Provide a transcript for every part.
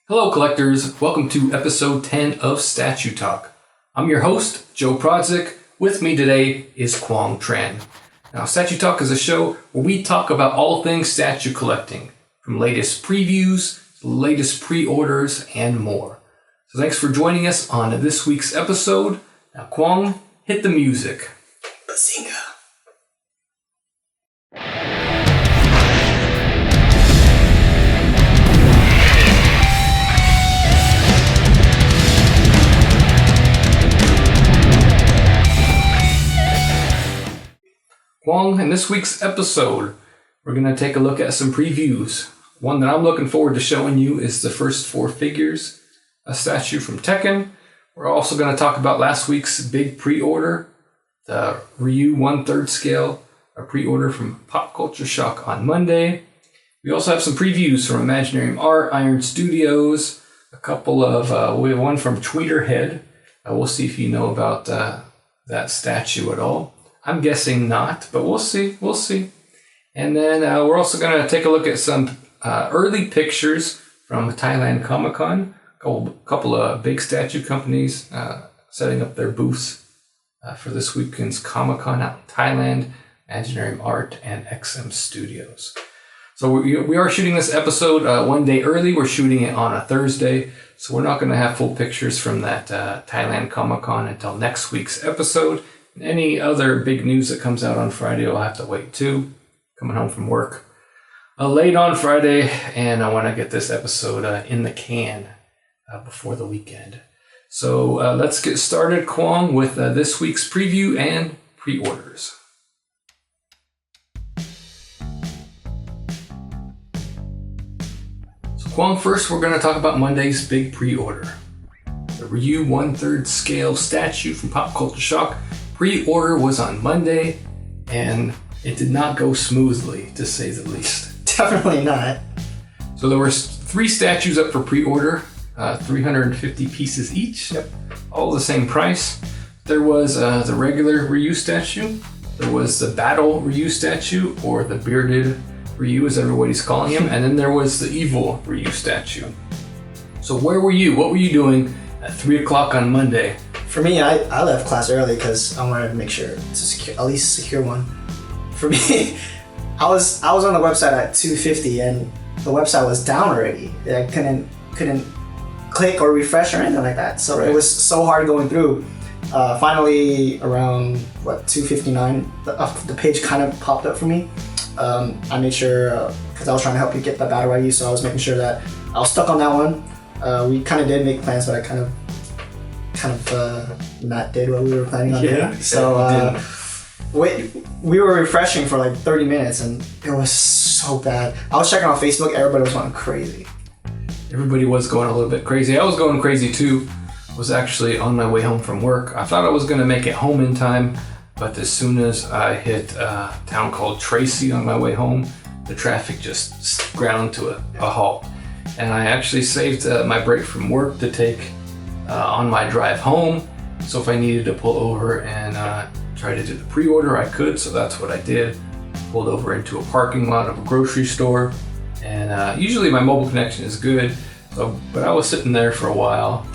Hello collectors, welcome to episode 10 of Statue Talk. I'm your host, Joe Prodzik. With me today is Quang Tran. Now, Statue Talk is a show where we talk about all things statue collecting, from latest previews, latest pre-orders, and more. So thanks for joining us on this week's episode. Now Quang, hit the music. Bazinga. Quang, in this week's episode, we're going to take a look at some previews. One that I'm looking forward to showing you is the first four figures, a statue from Tekken. We're also going to talk about last week's big pre-order, the Ryu 1/3 scale, a pre-order from Pop Culture Shock on Monday. We also have some previews from Imaginarium Art, Iron Studios, a couple of, we have one from Tweeterhead. We'll see if you know about that statue at all. I'm guessing not, but we'll see. And then we're also going to take a look at some early pictures from Thailand Comic-Con. A couple of big statue companies setting up their booths for this weekend's Comic-Con out in Thailand, Imaginarium Art and XM Studios. So we are shooting this episode one day early. We're shooting it on a Thursday, so we're not going to have full pictures from that Thailand Comic-Con until next week's episode. Any other big news that comes out on Friday, I'll have to wait too. Coming home from work late on Friday, and I want to get this episode in the can before the weekend. So let's get started, Quang, with this week's preview and pre-orders. So Quang, first we're going to talk about Monday's big pre-order. The Ryu 1/3 scale statue from Pop Culture Shock. Pre-order was on Monday, and it did not go smoothly, to say the least. Definitely not. So there were three statues up for pre-order, 350 pieces each, all the same price. There was the regular Ryu statue, there was the Battle Ryu statue, or the Bearded Ryu as everybody's calling him, and then there was the Evil Ryu statue. So where were you? What were you doing at 3 o'clock on Monday? For me, I left class early because I wanted to make sure to at least secure one. For me, I was on the website at 2:50 and the website was down already. I couldn't click or refresh or anything like that. So It was so hard going through. Finally, around 2:59, the page kind of popped up for me. I made sure because I was trying to help you get the Battle Ryu, so I was making sure that I was stuck on that one. We kind of did make plans, but I kind of not did what we were planning on doing. So we were refreshing for like 30 minutes and it was so bad. I was checking on Facebook, everybody was going crazy. Everybody was going a little bit crazy. I was going crazy too. I was actually on my way home from work. I thought I was going to make it home in time, but as soon as I hit a town called Tracy on my way home, the traffic just ground to a halt. And I actually saved my break from work to take on my drive home, so if I needed to pull over and try to do the pre-order, I could, so that's what I did. Pulled over into a parking lot of a grocery store, and usually my mobile connection is good, but I was sitting there for a while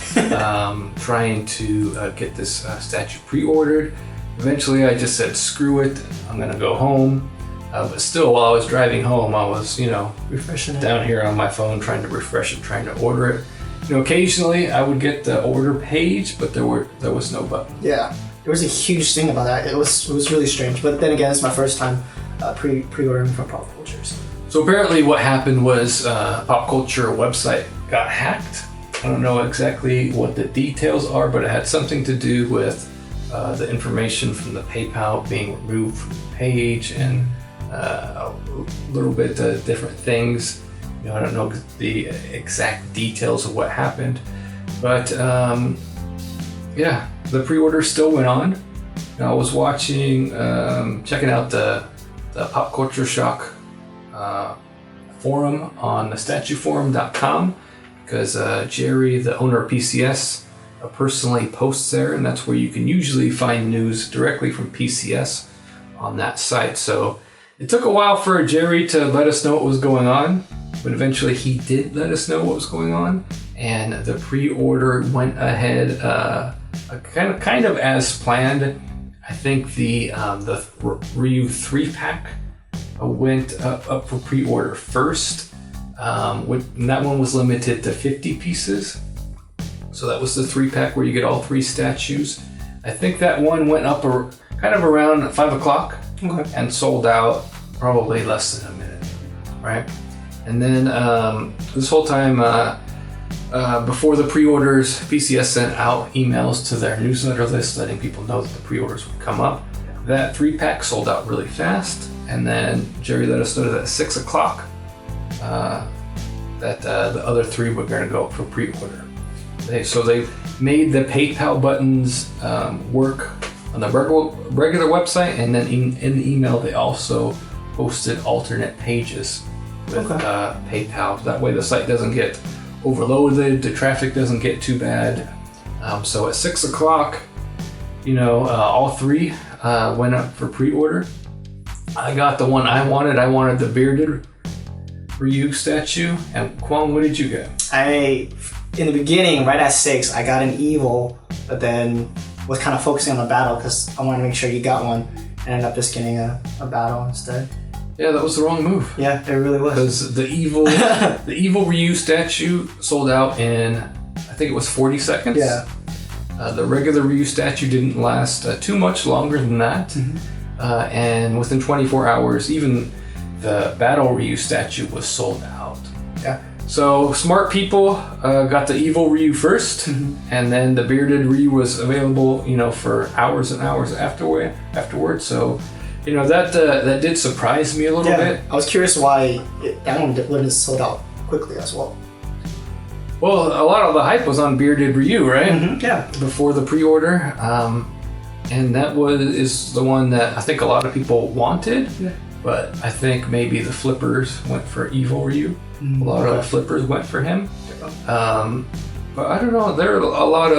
trying to get this statue pre-ordered. Eventually I just said, screw it, I'm gonna go home. But still, while I was driving home, I was, refreshing down here on my phone, trying to refresh it, trying to order it. Occasionally I would get the order page, but there was no button. Yeah, there was a huge thing about that. It was really strange. But then again, it's my first time pre-ordering from Pop Culture. So apparently, what happened was Pop Culture website got hacked. I don't know exactly what the details are, but it had something to do with the information from the PayPal being removed from the page and a little bit different things. I don't know the exact details of what happened, but the pre-order still went on. I was watching, checking out the Pop Culture Shock forum on the statueforum.com because Jerry, the owner of PCS, personally posts there, and that's where you can usually find news directly from PCS on that site. So it took a while for Jerry to let us know what was going on. but eventually he did let us know what was going on, and the pre-order went ahead kind of as planned. I think the Ryu 3-pack went up for pre-order first. And that one was limited to 50 pieces. So that was the 3-pack where you get all 3 statues. I think that one went up kind of around 5 o'clock and sold out probably less than a minute, right? And then this whole time, before the pre-orders, PCS sent out emails to their newsletter list letting people know that the pre-orders would come up. That 3-pack sold out really fast, and then Jerry let us know that at 6 o'clock that the other 3 were going to go up for pre-order. So they made the PayPal buttons work on the regular website, and then in the email they also posted alternate pages with PayPal. That way the site doesn't get overloaded, the traffic doesn't get too bad. So at 6 o'clock, all 3 went up for pre-order. I got the one I wanted. I wanted the bearded Ryu statue. And Kwon, what did you get? In the beginning, right at 6, I got an evil, but then was kind of focusing on the battle because I wanted to make sure you got one, and ended up just getting a battle instead. Yeah, that was the wrong move. Yeah, it really was. Because the evil Ryu statue sold out in, I think it was 40 seconds. Yeah. The regular Ryu statue didn't last too much longer than that. And within 24 hours, even the battle Ryu statue was sold out. Yeah. So smart people got the evil Ryu first, and then the bearded Ryu was available, for hours and hours afterwards. So, that did surprise me a little bit. I was curious why that one wouldn't sold out quickly as well. Well, a lot of the hype was on bearded Ryu, right? Yeah. Before the pre-order, and that is the one that I think a lot of people wanted. Yeah. But I think maybe the flippers went for evil Ryu. A lot of flippers went for him. But I don't know. There are a lot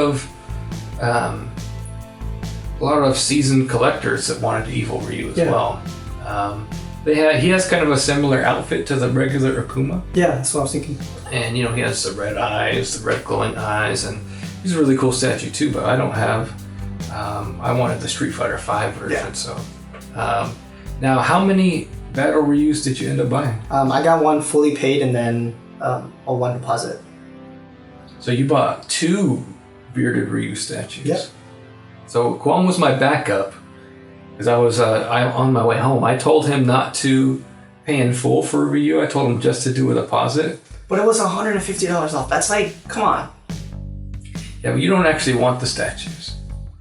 of seasoned collectors that wanted evil Ryu as well. He has kind of a similar outfit to the regular Akuma. Yeah, that's what I was thinking. And he has the red eyes, the red glowing eyes, and he's a really cool statue too. But I don't have. I wanted the Street Fighter V version. Yeah. So. Now, how many Battle Ryus did you end up buying? I got one fully paid and then a one deposit. So you bought 2 bearded Ryu statues. Yep. So Kwon was my backup because I was on my way home. I told him not to pay in full for Ryu. I told him just to do a deposit. But it was $150 off. That's like, come on. Yeah, but you don't actually want the statues.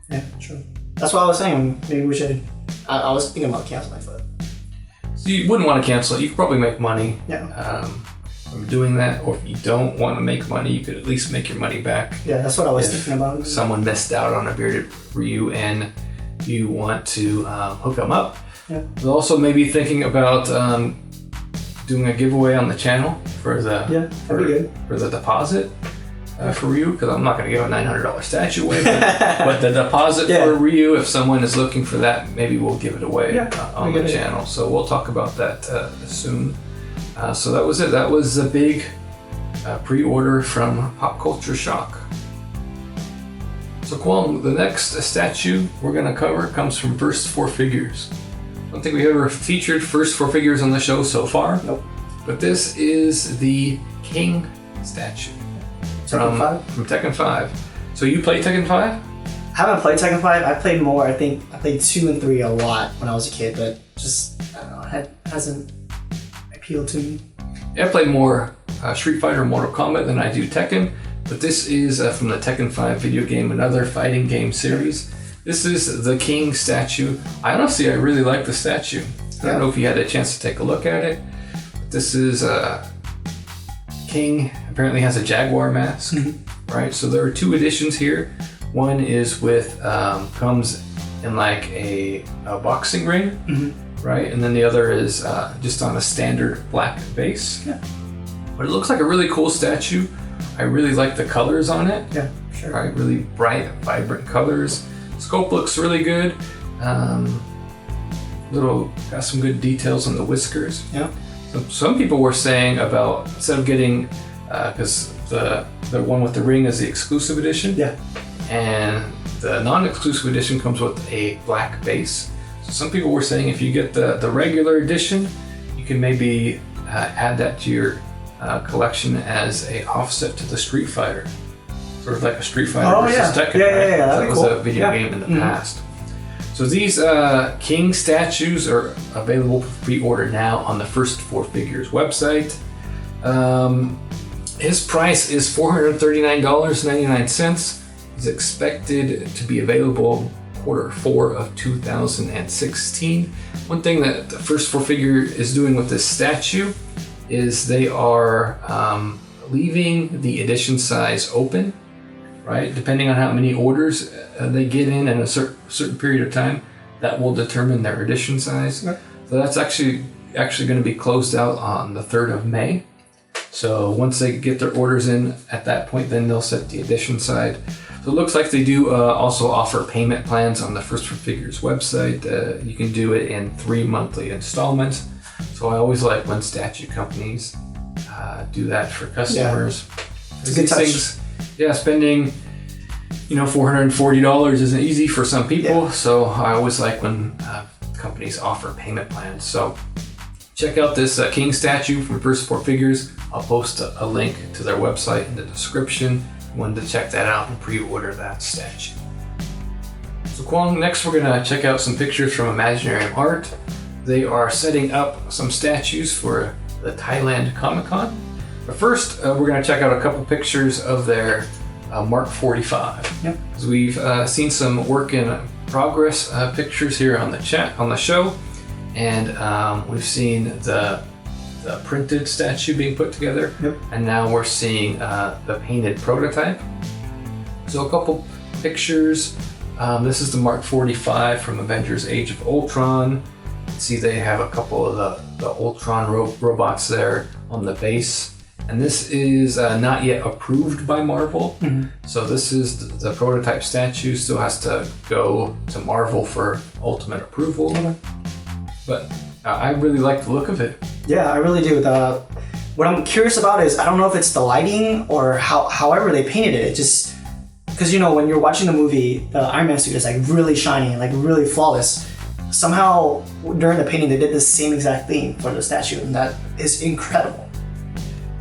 Yeah, true. That's what I was saying. Maybe we should. I was thinking about canceling, but. So you wouldn't want to cancel it. You could probably make money from doing that, or if you don't want to make money, you could at least make your money back. Yeah, that's what I was thinking about. Someone missed out on a bearded Ryu and you want to hook them up. Yeah. I was also maybe thinking about doing a giveaway on the channel for the for the deposit. For Ryu, because I'm not going to give a $900 statue away, but the deposit for Ryu, if someone is looking for that, maybe we'll give it away on the channel. So we'll talk about that soon. So that was it. That was a big pre-order from Pop Culture Shock. So Kwon, the next statue we're going to cover comes from First 4 Figures. I don't think we ever featured First 4 Figures on the show so far. Nope. But this is the King statue. From Tekken 5. So you played Tekken 5? I haven't played Tekken 5. I played more. I think I played 2 and 3 a lot when I was a kid, but just, I don't know, it hasn't appealed to me. Yeah, I played more Street Fighter and Mortal Kombat than I do Tekken, but this is from the Tekken 5 video game, another fighting game series. This is the King statue. I really like the statue. I don't know if you had a chance to take a look at it. But this is King. Apparently has a Jaguar mask, right? So there are 2 editions here. One is with, comes in like a boxing ring, right? And then the other is just on a standard black base. Yeah. But it looks like a really cool statue. I really like the colors on it. Yeah, sure. Right, really bright, vibrant colors. Scope looks really good. Got some good details on the whiskers. Yeah. Some people were saying about, instead of getting, because the one with the ring is the exclusive edition. Yeah. And the non-exclusive edition comes with a black base. So some people were saying if you get the regular edition, you can maybe add that to your collection as a offset to the Street Fighter. Sort of like a Street Fighter versus Tekken, right? Yeah. That was a video game in the past. So these King statues are available for pre-order now on the First 4 Figures website. His price is $439.99. He's expected to be available Q4 of 2016. One thing that the First 4 Figure is doing with this statue is they are leaving the edition size open, right? Depending on how many orders they get in a certain period of time, that will determine their edition size. Okay. So that's actually going to be closed out on the 3rd of May. So once they get their orders in at that point, then they'll set the edition size. So it looks like they do also offer payment plans on the First 4 Figures website. You can do it in 3 monthly installments. So I always like when statue companies do that for customers. Yeah. It's a good touch. Spending $440 isn't easy for some people. Yeah. So I always like when companies offer payment plans. So check out this King statue from First 4 Figures. I'll post a link to their website in the description. Wanted to check that out and pre-order that statue. So Kwong, next we're gonna check out some pictures from Imaginarium Art. They are setting up some statues for the Thailand Comic-Con. But first, we're gonna check out a couple pictures of their Mark 45. Yep. Because we've seen some work in progress pictures here on the show, and we've seen the printed statue being put together. Yep. And now we're seeing the painted prototype. So a couple pictures. This is the Mark 45 from Avengers Age of Ultron. See, they have a couple of the Ultron robots there on the base. And this is not yet approved by Marvel. Mm-hmm. So this is the prototype statue, still has to go to Marvel for ultimate approval. Okay. But I really like the look of it. Yeah, I really do. What I'm curious about is, I don't know if it's the lighting or however they painted it. It just, because when you're watching the movie, the Iron Man suit is like really shiny, like really flawless. Somehow during the painting they did the same exact thing for the statue, and that is incredible.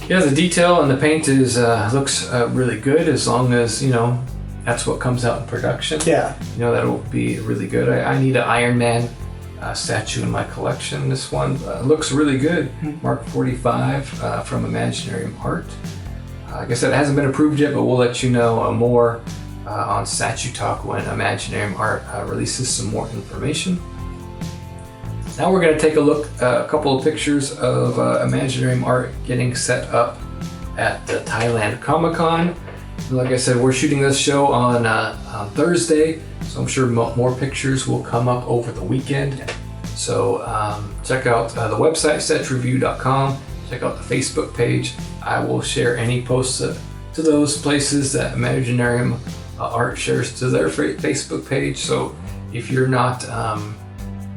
Yeah, the detail and the paint looks really good, as long as that's what comes out in production. Yeah, that'll be really good. I need an Iron Man statue in my collection. This one looks really good. Mark 45 from Imaginarium Art. Like I said, it hasn't been approved yet, but we'll let you know more on Statue Talk when Imaginarium Art releases some more information. Now we're going to take a look at a couple of pictures of Imaginarium Art getting set up at the Thailand Comic-Con. Like I said, we're shooting this show on Thursday, so I'm sure more pictures will come up over the weekend. So check out the website, statuereview.com. Check out the Facebook page. I will share any posts to those places that Imaginarium Art shares to their Facebook page. So if you're not,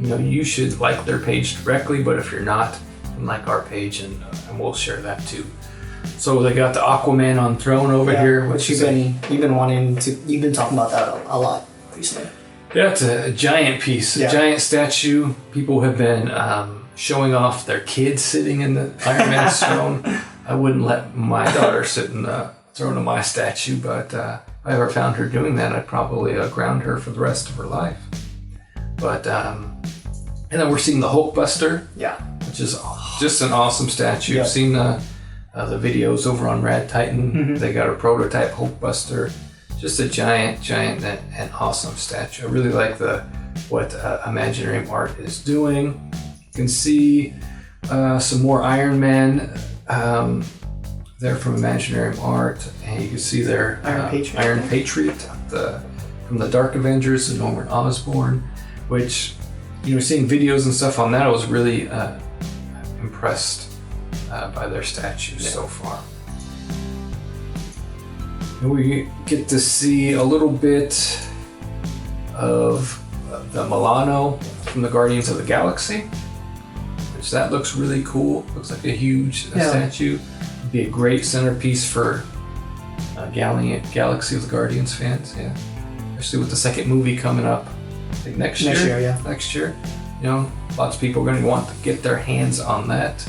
you should like their page directly, but if you're not, then like our page and we'll share that too. So they got the Aquaman on throne over here, which you've been talking about that a lot recently. Yeah, it's a giant piece, a giant statue. People have been showing off their kids sitting in the Iron Man's throne. I wouldn't let my daughter sit in the throne of my statue, but if I ever found her doing that, I'd probably ground her for the rest of her life. But and then we're seeing the Hulkbuster, which is just an awesome statue. I've seen the videos over on Rad Titan. Mm-hmm. They got a prototype Hulkbuster, just a giant and awesome statue. I really like what Imaginarium Art is doing. You can see some more Iron Man there from Imaginarium Art, and you can see their Iron Patriot from the Dark Avengers, the Norman Osborn, which seeing videos and stuff on that, I was really impressed by their statues so far. And we get to see a little bit of the Milano from the Guardians of the Galaxy. which that looks really cool. Looks like a huge statue. Would be a great centerpiece for Galaxy of the Guardians fans, yeah. Especially with the second movie coming up, I think next year. Next year. You know, lots of people are going to want to get their hands on that.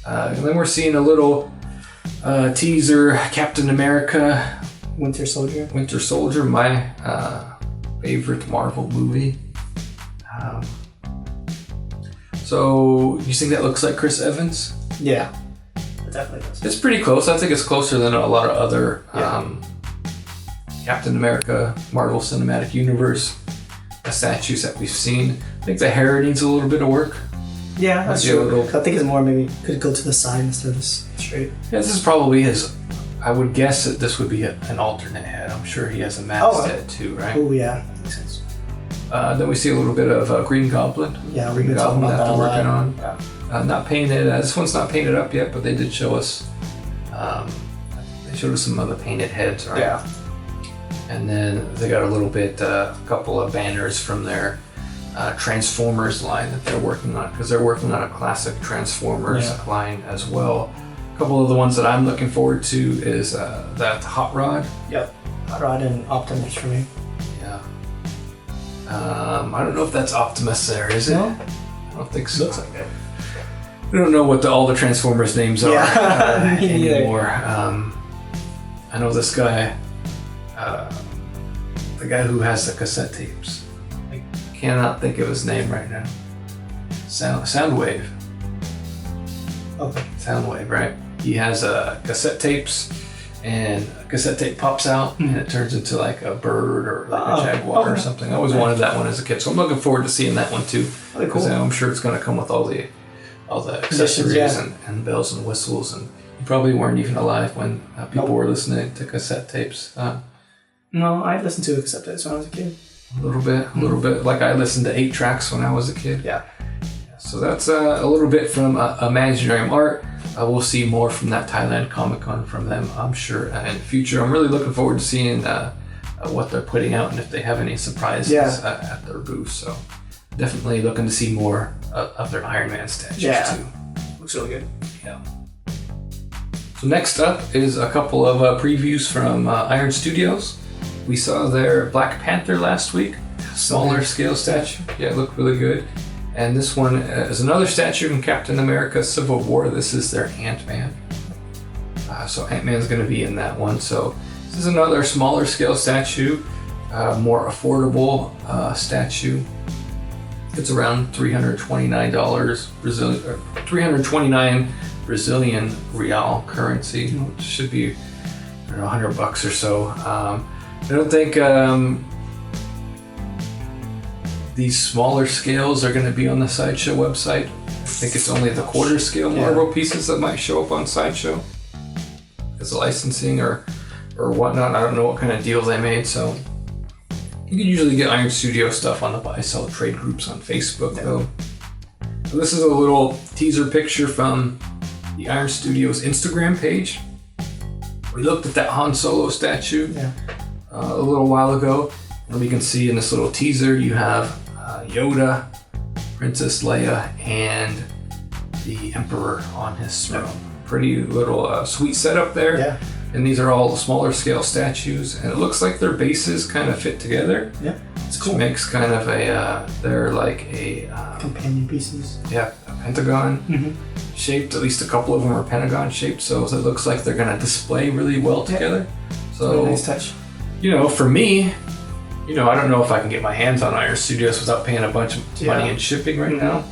And then we're seeing a little teaser, Captain America. Winter Soldier, my favorite Marvel movie. So, you think that looks like Chris Evans? Yeah, it definitely does. It's pretty close. I think it's closer than a lot of other Captain America, Marvel Cinematic Universe statues that we've seen. I think the hair needs a little bit of work. Yeah, that's true. I think it's more maybe could go to the side instead of straight. Yeah, this is probably his. I would guess that this would be an alternate head. I'm sure he has a masked head too, right? Oh yeah, makes sense. Then we see a little bit of Green Goblin. Yeah, Green Goblin that they're working on. Yeah. Not painted. This one's not painted up yet, but they did show us. They showed us some of the painted heads, right? Yeah. And then they got a little bit, a couple of banners from their Transformers line that they're working on, because they're working on a classic Transformers line as well. A couple of the ones that I'm looking forward to is that Hot Rod. Yep. Hot Rod and Optimus for me. Yeah. I don't know if that's Optimus there, is it? No? I don't think so. Looks like it. I don't know what all the Transformers names are anymore. I know this guy, the guy who has the cassette tapes. I cannot think of his name right now. Soundwave. Okay. Soundwave, right? He has cassette tapes, and a cassette tape pops out, and it turns into like a bird or like a jaguar or something. I always wanted that one as a kid, so I'm looking forward to seeing that one too. Because I'm sure it's going to come with all the accessories and bells and whistles. And you probably weren't even alive when people were listening to cassette tapes. No, I listened to cassette tapes when I was a kid. A little bit. Like I listened to 8 tracks when I was a kid. Yeah. So that's a little bit from Imaginary Art. We'll see more from that Thailand Comic-Con from them, I'm sure, in the future. I'm really looking forward to seeing what they're putting out and if they have any surprises at their booth. So definitely looking to see more of their Iron Man statues too. Looks really good. Yeah. So next up is a couple of previews from Iron Studios. We saw their Black Panther last week, smaller scale statue. Yeah, it looked really good. And this one is another statue from Captain America Civil War. This is their Ant-Man. So Ant-Man's going to be in that one. So this is another smaller scale statue, more affordable statue. It's around $329 329 Brazilian real currency, which should be $100 or so. I don't think these smaller scales are going to be on the Sideshow website. I think it's only the quarter scale Marvel pieces that might show up on Sideshow as licensing or whatnot. I don't know what kind of deal they made, so you can usually get Iron Studio stuff on the buy-sell trade groups on Facebook, though. So this is a little teaser picture from the Iron Studios Instagram page. We looked at that Han Solo statue a little while ago, and we can see in this little teaser you have Yoda, Princess Leia, and the Emperor on his throne. Pretty little sweet setup there. Yeah. And these are all the smaller scale statues, and it looks like their bases kind of fit together. Yeah, it's cool. Which makes kind of they're like a companion pieces. Yeah, a pentagon shaped. At least a couple of them are pentagon shaped, so it looks like they're gonna display really well together. So really nice touch. For me, I don't know if I can get my hands on Iron Studios without paying a bunch of money in shipping right now.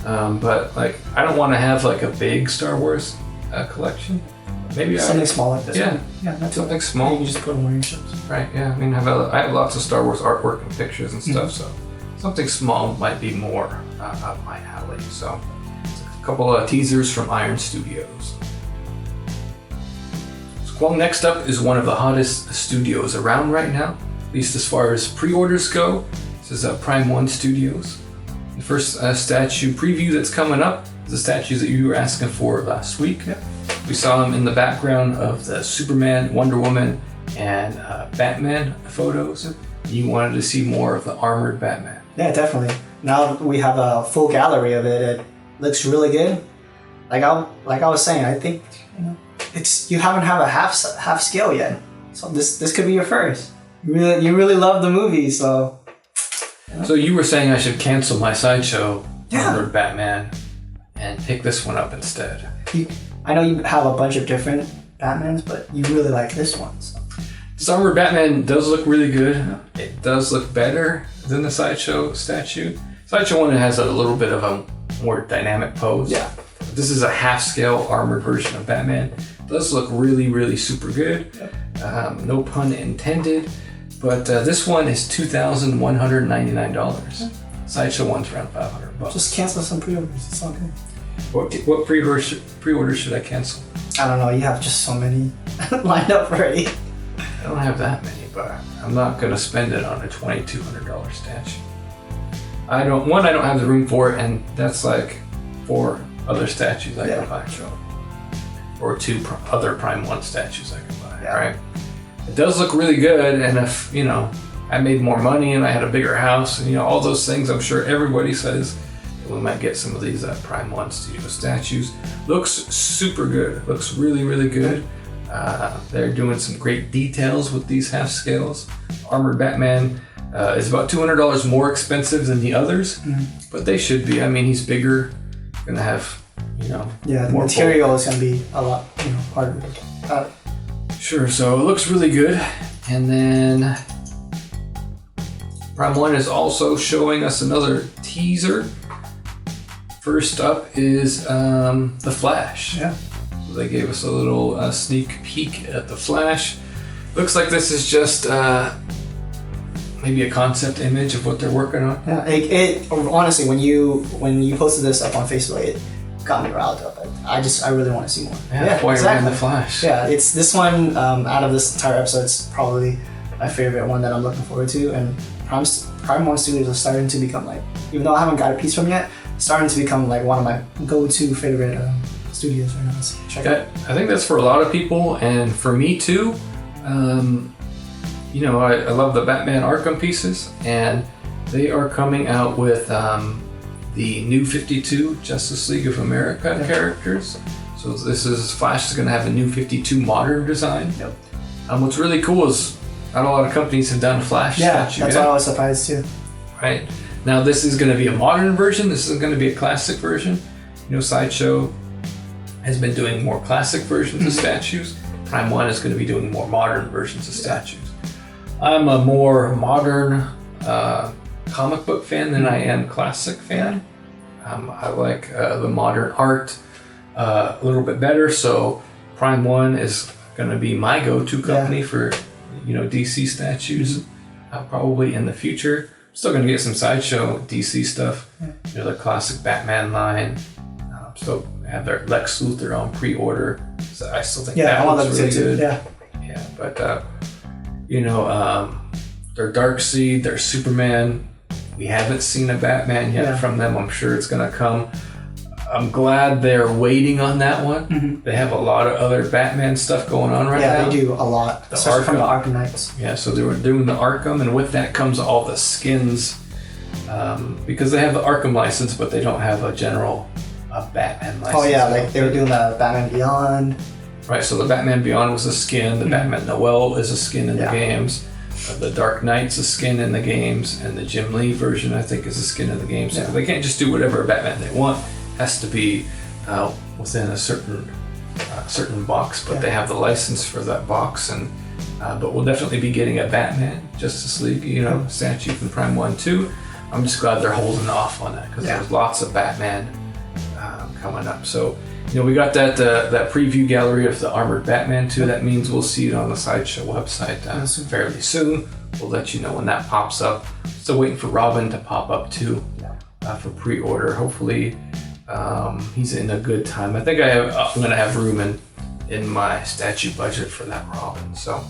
But like, I don't want to have like a big Star Wars collection. Maybe something small like this. Yeah, that's something small. You just put them where you should. Right. Yeah. I mean, I have lots of Star Wars artwork and pictures and stuff, so something small might be more up my alley. So, a couple of teasers from Iron Studios. So, next up is one of the hottest studios around right now, at least as far as pre-orders go. This is Prime 1 Studios. The first statue preview that's coming up is the statues that you were asking for last week. Yep. We saw them in the background of the Superman, Wonder Woman, and Batman photos. You wanted to see more of the armored Batman. Yeah, definitely. Now we have a full gallery of it. looks really good. Like I was saying, I think you haven't have a half scale yet, so this could be your first. You really love the movie, so. So you were saying I should cancel my Sideshow Armored Batman and pick this one up instead. I know you have a bunch of different Batmans, but you really like this one. So. This Armored Batman does look really good. It does look better than the Sideshow statue. Sideshow one has a little bit of a more dynamic pose. Yeah. This is a half-scale armored version of Batman. It does look really, really super good. Yep. No pun intended. But this one is $2,199. Sideshow one's around $500. Just cancel some pre-orders. It's all good. What pre-orders should I cancel? I don't know. You have just so many lined up already. I don't have that many, but I'm not going to spend it on a $2,200 statue. I don't have the room for it, and that's like 4 other statues I can buy. Or 2 other Prime 1 statues I can buy, right? It does look really good, and if, I made more money and I had a bigger house, and, all those things, I'm sure everybody says that we might get some of these Prime 1 Studio statues. Looks super good. Looks really, really good. They're doing some great details with these half scales. Armored Batman is about $200 more expensive than the others, but they should be. I mean, he's bigger, gonna have, the material is gonna be a lot, harder. Sure. So it looks really good, and then Prime 1 is also showing us another teaser. First up is the Flash. Yeah. They gave us a little sneak peek at the Flash. Looks like this is just maybe a concept image of what they're working on. Yeah, it honestly, when you posted this up on Facebook, it got me riled up. I really want to see more. Yeah, why exactly. The Flash. Yeah, it's this one out of this entire episode. It's probably my favorite one that I'm looking forward to. And Prime 1 Studios are starting to become even though I haven't got a piece from yet, starting to become one of my go-to favorite studios right now. So check it out. I think that's for a lot of people, and for me too. I love the Batman Arkham pieces, and they are coming out with the new 52 Justice League of America characters. So Flash is going to have a new 52 modern design. Yep. What's really cool is not a lot of companies have done Flash statue that's yet. why I was surprised too. Right. Now this is going to be a modern version. This isn't going to be a classic version. Sideshow has been doing more classic versions of statues. Prime 1 is going to be doing more modern versions of statues. I'm a more modern comic book fan than I am classic fan. I like the modern art a little bit better, so Prime 1 is going to be my go-to company for DC statues. Probably in the future. Still going to get some Sideshow DC stuff. The classic Batman line. Still have their Lex Luthor on pre-order. So I still think that looks really good. Yeah, but their Darkseid, their Superman. We haven't seen a Batman yet from them. I'm sure it's gonna come. I'm glad they're waiting on that one. Mm-hmm. They have a lot of other Batman stuff going on right now. Yeah, they do a lot. Especially from the Arkham Knights. Yeah, so they were doing the Arkham, and with that comes all the skins. Because they have the Arkham license, but they don't have a general Batman license. Oh yeah, they were doing the Batman Beyond. Right, so the Batman Beyond was a skin. The Batman Noel is a skin in the games. The Dark Knight's a skin in the games, and the Jim Lee version, I think, is a skin in the games. So they can't just do whatever Batman they want. It has to be within a certain box, but they have the license for that box. But we'll definitely be getting a Batman Justice League, statue from Prime 1 too. I'm just glad they're holding off on that because there's lots of Batman coming up. So, we got that preview gallery of the Armored Batman too. That means we'll see it on the Sideshow website fairly soon. We'll let you know when that pops up. Still waiting for Robin to pop up too for pre-order. Hopefully he's in a good time. I think I'm going to have room in my statue budget for that Robin. So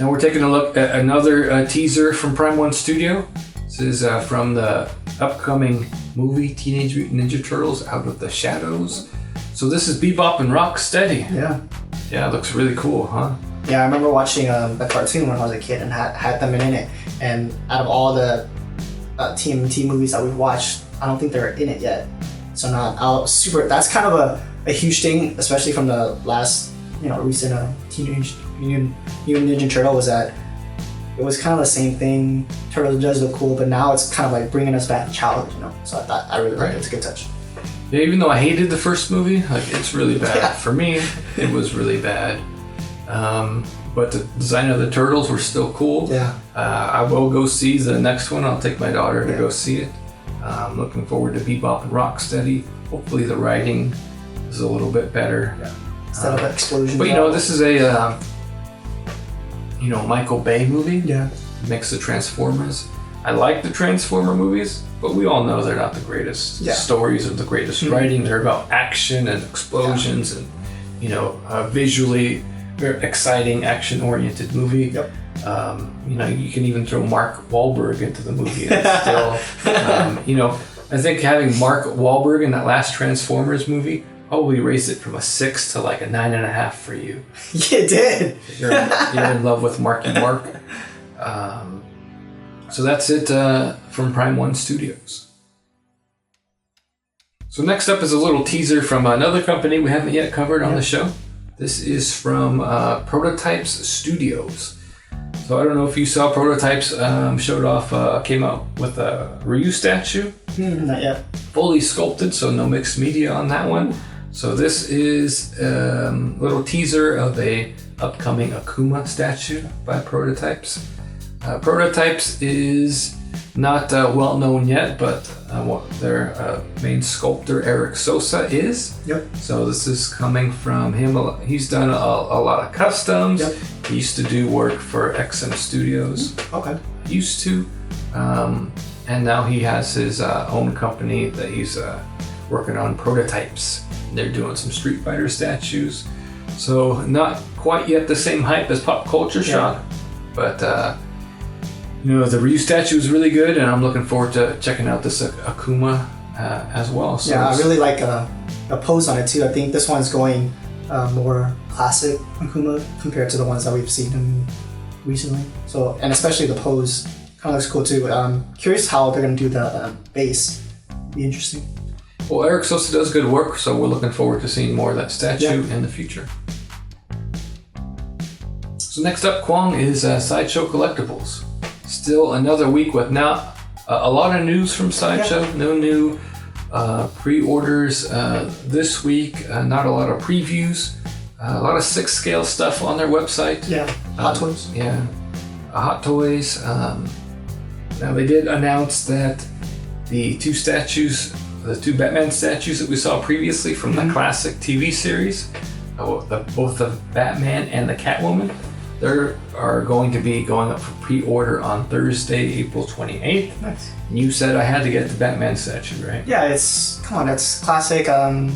now we're taking a look at another teaser from Prime 1 Studio. This is from the upcoming movie Teenage Mutant Ninja Turtles Out of the Shadows. So this is Bebop and Rocksteady. Yeah, it looks really cool, huh? Yeah, I remember watching the cartoon when I was a kid and had them in it. And out of all the TMNT movies that we've watched, I don't think they're in it yet. So that's kind of a huge thing, especially from the last, recent Teenage Mutant Ninja Turtle, was that it was kind of the same thing. Turtles does look cool, but now it's kind of like bringing us back to childhood, So I really liked it. It's a good touch. Yeah, even though I hated the first movie, it's really bad. Yeah. For me, it was really bad. But the design of the turtles were still cool. Yeah. I will go see the next one. I'll take my daughter to go see it. I'm looking forward to Bebop and Rocksteady. Hopefully the writing is a little bit better. Yeah. Instead of an explosion. But this is a Michael Bay movie. Yeah. Mix of Transformers. I like the Transformer movies, but we all know they're not the greatest stories or the greatest writing. They're about action and explosions and visually very exciting, action-oriented movie. Yep. You can even throw Mark Wahlberg into the movie and still, I think having Mark Wahlberg in that last Transformers movie probably raised it from a 6 to like a 9.5 for you. Yeah, it did. You're in love with Marky Mark. So that's it from Prime 1 Studios. So next up is a little teaser from another company we haven't yet covered on the show. This is from Prototypes Studios. So I don't know if you saw Prototypes came out with a Ryu statue. Not yet. Fully sculpted, so no mixed media on that one. So this is a little teaser of a upcoming Akuma statue by Prototypes. Prototypes is not well known yet, but what their main sculptor Eric Sosa is. Yep. So this is coming from him. He's done a lot of customs. Yep. He used to do work for XM Studios. Okay. Used to, and now he has his own company that he's working on, Prototypes. They're doing some Street Fighter statues. So not quite yet the same hype as Pop Culture Shock, but the Ryu statue is really good, and I'm looking forward to checking out this Akuma as well. So I really like a pose on it too. I think this one's going more classic Akuma compared to the ones that we've seen him recently. So, and especially the pose kind of looks cool too. Curious how they're going to do the base. Be interesting. Well, Eric Sosa does good work, so we're looking forward to seeing more of that statue in the future. So next up, Kwong, is Sideshow Collectibles. Still another week with now a lot of news from Sideshow. No new pre-orders this week. Not a lot of previews. A lot of 6-scale stuff on their website. Yeah, Hot Toys. Yeah, Hot Toys. Now they did announce that the two Batman statues that we saw previously from the classic TV series, both the Batman and the Catwoman, they are going to be going up for pre-order on Thursday, April 28th. Nice. You said I had to get the Batman statue, right? Yeah, it's classic. I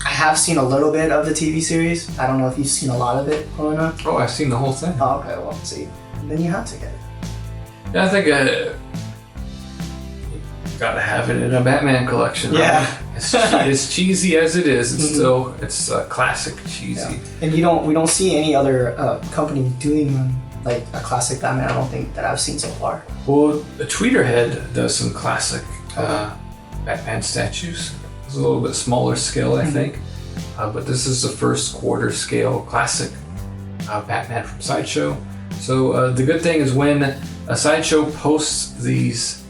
have seen a little bit of the TV series. I don't know if you've seen a lot of it growing up. Oh, I've seen the whole thing. Oh, okay, well, see. Then you have to get it. Yeah, I think gotta have it in a Batman collection. Yeah. Right? As cheesy as it is, it's still classic cheesy. Yeah. And we don't see any other company doing like a classic Batman. I don't think that I've seen so far. Well, Tweeterhead does some classic Batman statues. It's a little bit smaller scale, I think, but this is the first quarter scale classic Batman from Sideshow. So the good thing is when a Sideshow posts these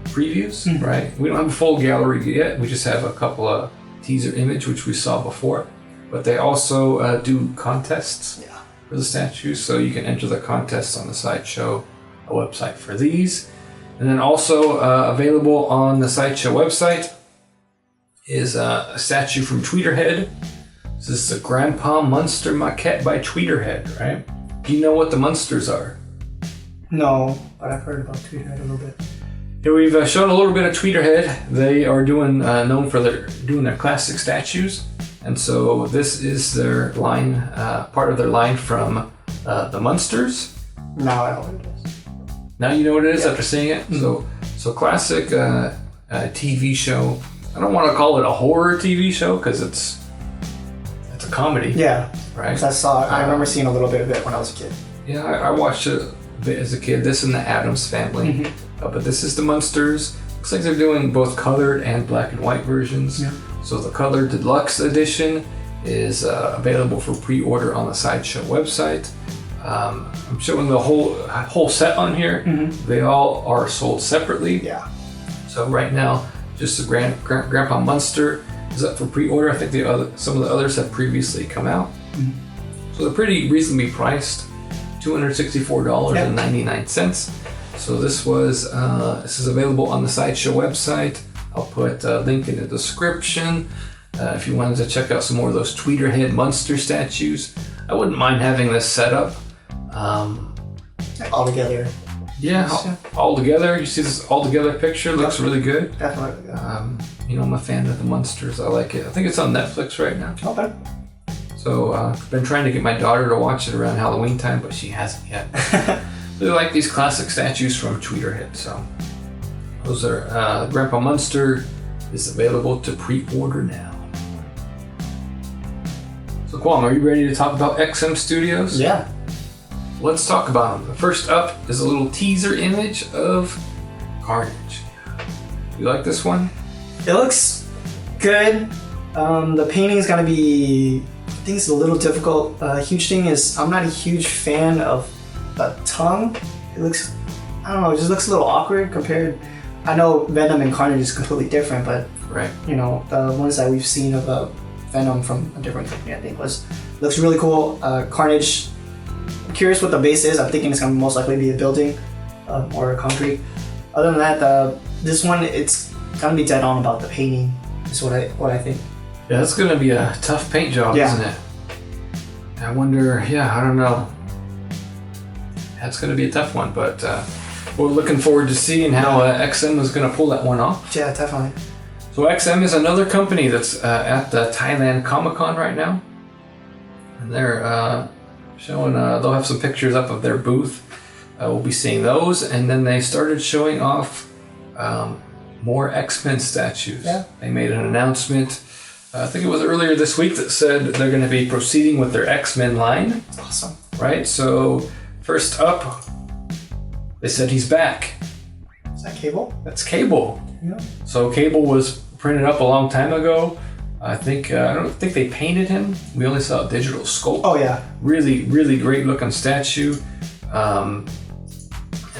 previews, right? We don't have a full gallery yet. We just have a couple of teaser image, which we saw before. But they also do contests for the statues, so you can enter the contests on the Sideshow website for these. And then also available on the Sideshow website is a statue from Tweeterhead. This is the Grandpa Munster Maquette by Tweeterhead, right? Do you know what the Munsters are? No, but I've heard about Tweeterhead a little bit. Yeah, we've shown a little bit of Tweeterhead. They are known for doing their classic statues, and so this is their line, part of their line from the Munsters. Now I know what it is. Now you know what it is after seeing it. So classic TV show. I don't want to call it a horror TV show because it's a comedy. Yeah, right. I remember seeing a little bit of it when I was a kid. Yeah, I watched it a bit as a kid. This and the Addams Family. But this is the Munsters. Looks like they're doing both colored and black and white versions. Yeah. So the colored deluxe edition is available for pre-order on the Sideshow website. I'm showing the whole set on here. They all are sold separately. Yeah. So right now, just the Grandpa Munster is up for pre-order. I think some of the others have previously come out. So they're pretty reasonably priced, $264.99. So this is available on the Sideshow website. I'll put a link in the description if you wanted to check out some more of those Tweeterhead Munster statues. I wouldn't mind having this set up. All together. Yeah, all together. You see this all together picture? Looks really good. Definitely. I'm a fan of the Munsters. I like it. I think it's on Netflix right now. Okay. So I've been trying to get my daughter to watch it around Halloween time, but she hasn't yet. Really like these classic statues from Tweeterhead. So those are Grandpa Munster is available to pre-order now. So Kwame, are you ready to talk about XM Studios? Yeah. Let's talk about them. First up is a little teaser image of Carnage. You like this one? It looks good. The painting is gonna be, I think it's a little difficult. Huge thing is I'm not a huge fan of the tongue. It looks, I don't know, it just looks a little awkward compared. I know Venom and Carnage is completely different, but right. The ones that we've seen of Venom from a different company, I think looks really cool. Carnage, I'm curious what the base is. I'm thinking it's gonna most likely be a building or a concrete. Other than that, this one, it's gonna be dead on about the painting. Is what I think. Yeah, that's gonna be a tough paint job, isn't it? I wonder. Yeah, I don't know. That's gonna be a tough one, but we're looking forward to seeing how XM is gonna pull that one off. Yeah, definitely. So XM is another company that's at the Thailand Comic-Con right now, and they're showing. They'll have some pictures up of their booth. We'll be seeing those, and then they started showing off more X-Men statues. Yeah. They made an announcement. I think it was earlier this week that said they're going to be proceeding with their X-Men line. Awesome. Right. So first up, they said he's back. Is that Cable? That's Cable. Yeah. So Cable was printed up a long time ago. I don't think they painted him. We only saw a digital sculpt. Oh yeah. Really, really great looking statue. And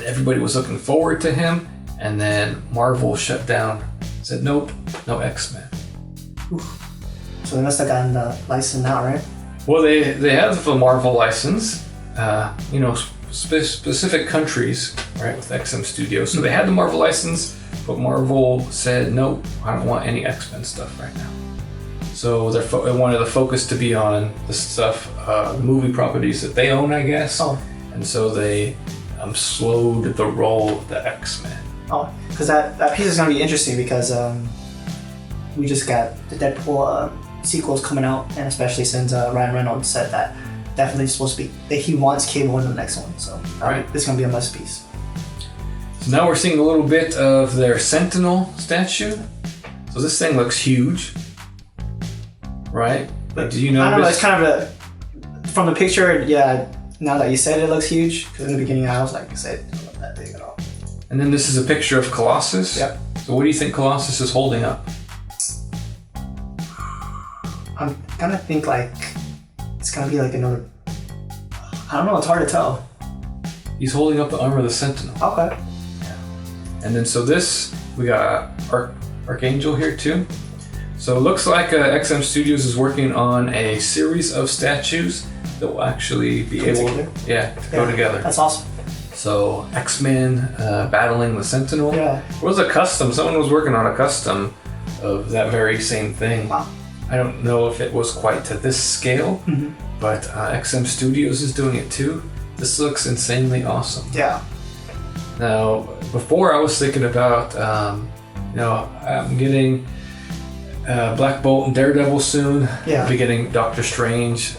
everybody was looking forward to him. And then Marvel shut down. Said nope, no X-Men. Oof. So they must have gotten the license now, right? Well, they have the Marvel license. Specific countries, right, with XM Studios. So they had the Marvel license, but Marvel said nope, I don't want any X-Men stuff right now. So they wanted the focus to be on the stuff, the movie properties that they own, I guess. Oh. And so they slowed the roll of the X-Men. Oh, because that piece is going to be interesting because we just got the Deadpool sequels coming out, and especially since Ryan Reynolds said that definitely supposed to be, that he wants Cable in the next one. So this is going to be a must piece. So now we're seeing a little bit of their Sentinel statue. So this thing looks huge, right? Like, do you notice? I don't know, it's kind of from the picture, yeah, now that you said it looks huge, because in the beginning I was like, it doesn't look that big at all. And then this is a picture of Colossus. Yep. So what do you think Colossus is holding up? I'm gonna think like it's gonna be like another. I don't know. It's hard to tell. He's holding up the armor of the Sentinel. Okay. And then so this we got Archangel here too. So it looks like XM Studios is working on a series of statues that will actually be able to go together. That's awesome. So X-Men battling the Sentinel. Yeah. It was a custom. Someone was working on a custom of that very same thing. Wow. I don't know if it was quite to this scale, but XM Studios is doing it too. This looks insanely awesome. Yeah. Now, before I was thinking about, I'm getting Black Bolt and Daredevil soon. Yeah. I'll be getting Doctor Strange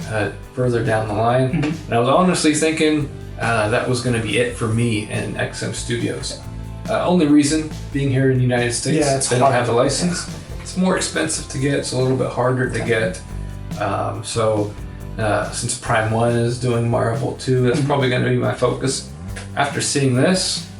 further down the line. And I was honestly thinking that was going to be it for me and XM Studios. Only reason being here in the United States, they don't have the license. Yeah. It's more expensive to get. It's a little bit harder to get. Since Prime 1 is doing Marvel 2, that's probably going to be my focus. After seeing this,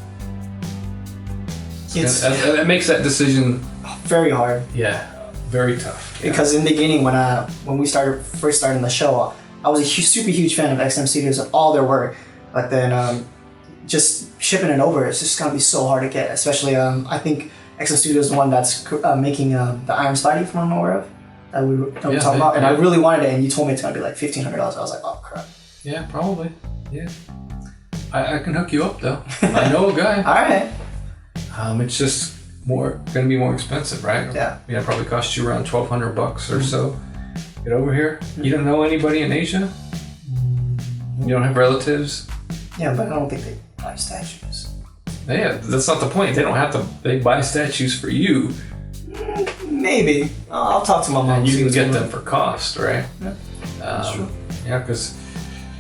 It makes that decision very hard. Yeah, very tough. Yeah. Because in the beginning, when we first started the show, I was a super huge fan of XM Studios and all their work. But then just shipping it over, it's just gonna be so hard to get. Especially, I think XM Studios is the one that's making the Iron Spidey from I'm aware of that we talked about. And I really wanted it, and you told me it's gonna be like $1,500. I was like, oh crap. Yeah, probably. Yeah. I can hook you up though. I know a guy. All right. It's just going to be more expensive, right? Yeah. It'll probably cost you around $1,200 or so. Get over here. You don't know anybody in Asia? You don't have relatives? Yeah, but I don't think they buy statues. Yeah, that's not the point. They don't have to. They buy statues for you. Maybe. I'll talk to my mom. And you can get them for cost, right? Yeah. That's true. Yeah, because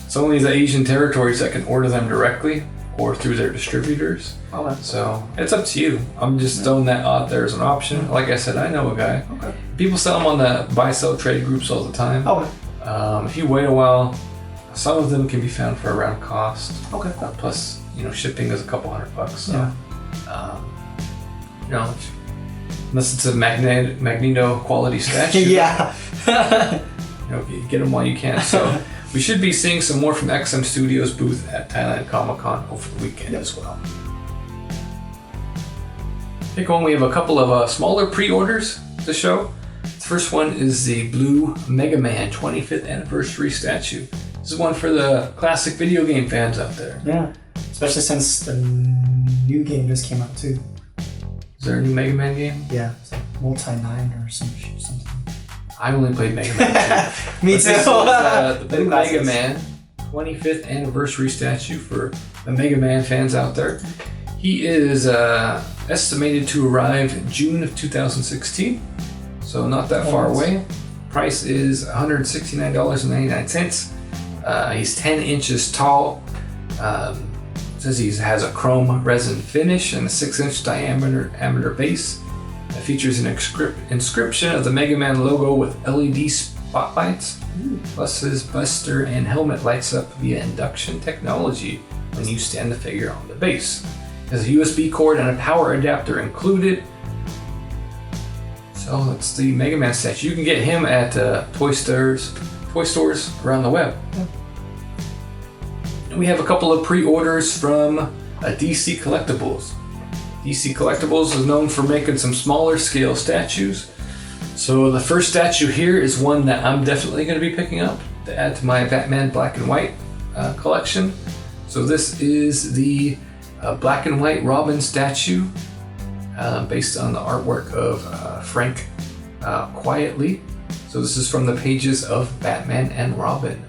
it's only the Asian territories that can order them directly or through their distributors. Okay. So it's up to you. I'm just throwing that out there as an option. Like I said, I know a guy. Okay. People sell them on the buy-sell trade groups all the time. Okay. If you wait a while, some of them can be found for around cost. Okay. Plus, shipping is a couple $100. So, yeah. Unless it's a Magneto quality statue. Yeah. You get them while you can. So. We should be seeing some more from XM Studios booth at Thailand Comic-Con over the weekend as well. Okay, Colin, we have a couple of smaller pre-orders to show. The first one is the blue Mega Man 25th anniversary statue. This is one for the classic video game fans out there. Yeah, especially since the new game just came out too. Is there a new Mega Man game? Yeah, it's like Multi-9 or something. I only played Mega Man 2. Me too. This was, the Blue Mega Man 25th anniversary statue for the Mega Man fans out there. He is estimated to arrive in June of 2016, so not that far away. Price is $169.99. He's 10 inches tall. Says he has a chrome resin finish and a 6-inch diameter base. It features an inscription of the Mega Man logo with LED spotlights. Plus his buster and helmet lights up via induction technology when you stand the figure on the base. There's a USB cord and a power adapter included. So that's the Mega Man statue. You can get him at toy stores around the web. Yeah. And we have a couple of pre-orders from DC Collectibles. DC Collectibles is known for making some smaller scale statues. So the first statue here is one that I'm definitely going to be picking up to add to my Batman Black and White collection. So this is the Black and White Robin statue based on the artwork of Frank Quietly. So this is from the pages of Batman and Robin.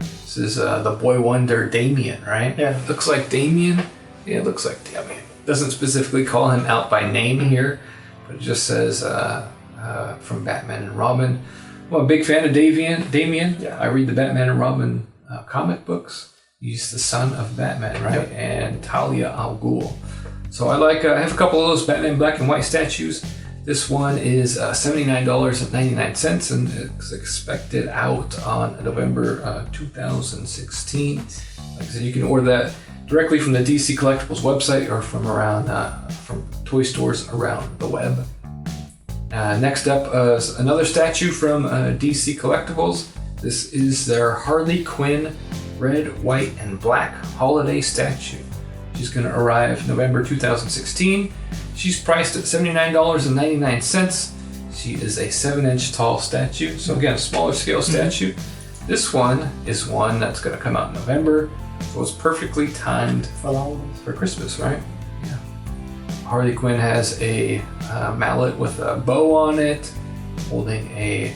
This is the boy wonder Damian, right? Yeah. Looks like Damian. Yeah, it looks like Damian. Doesn't specifically call him out by name here, but it just says from Batman and Robin. Well, I'm a big fan of Damian. Yeah. I read the Batman and Robin comic books. He's the son of Batman, right? Yep. And Talia al Ghul. So I have a couple of those Batman Black and White statues. This one is $79.99 and it's expected out on November 2016. Like I said, you can order that directly from the DC Collectibles website or from toy stores around the web. Next up is another statue from DC Collectibles. This is their Harley Quinn red, white, and black holiday statue. She's going to arrive November 2016. She's priced at $79.99. She is a 7-inch tall statue. So again, a smaller scale statue. This one is one that's going to come out in November. So it's perfectly timed for Christmas, right? Yeah. Harley Quinn has a mallet with a bow on it, holding a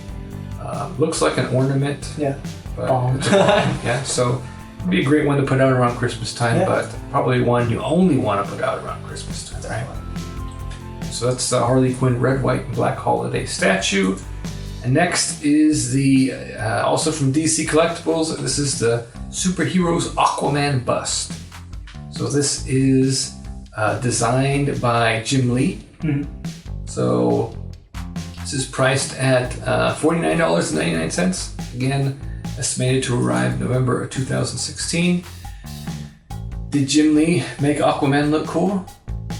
looks like an ornament. Yeah. But it's a bomb. Yeah. So it'd be a great one to put out around Christmas time, but probably one you only want to put out around Christmas time, right? So that's the Harley Quinn red, white, and black holiday statue. And next is the also from DC Collectibles. This is the Superheroes Aquaman bust. So this is designed by Jim Lee. Mm-hmm. So this is priced at $49.99. Again, estimated to arrive November of 2016. Did Jim Lee make Aquaman look cool?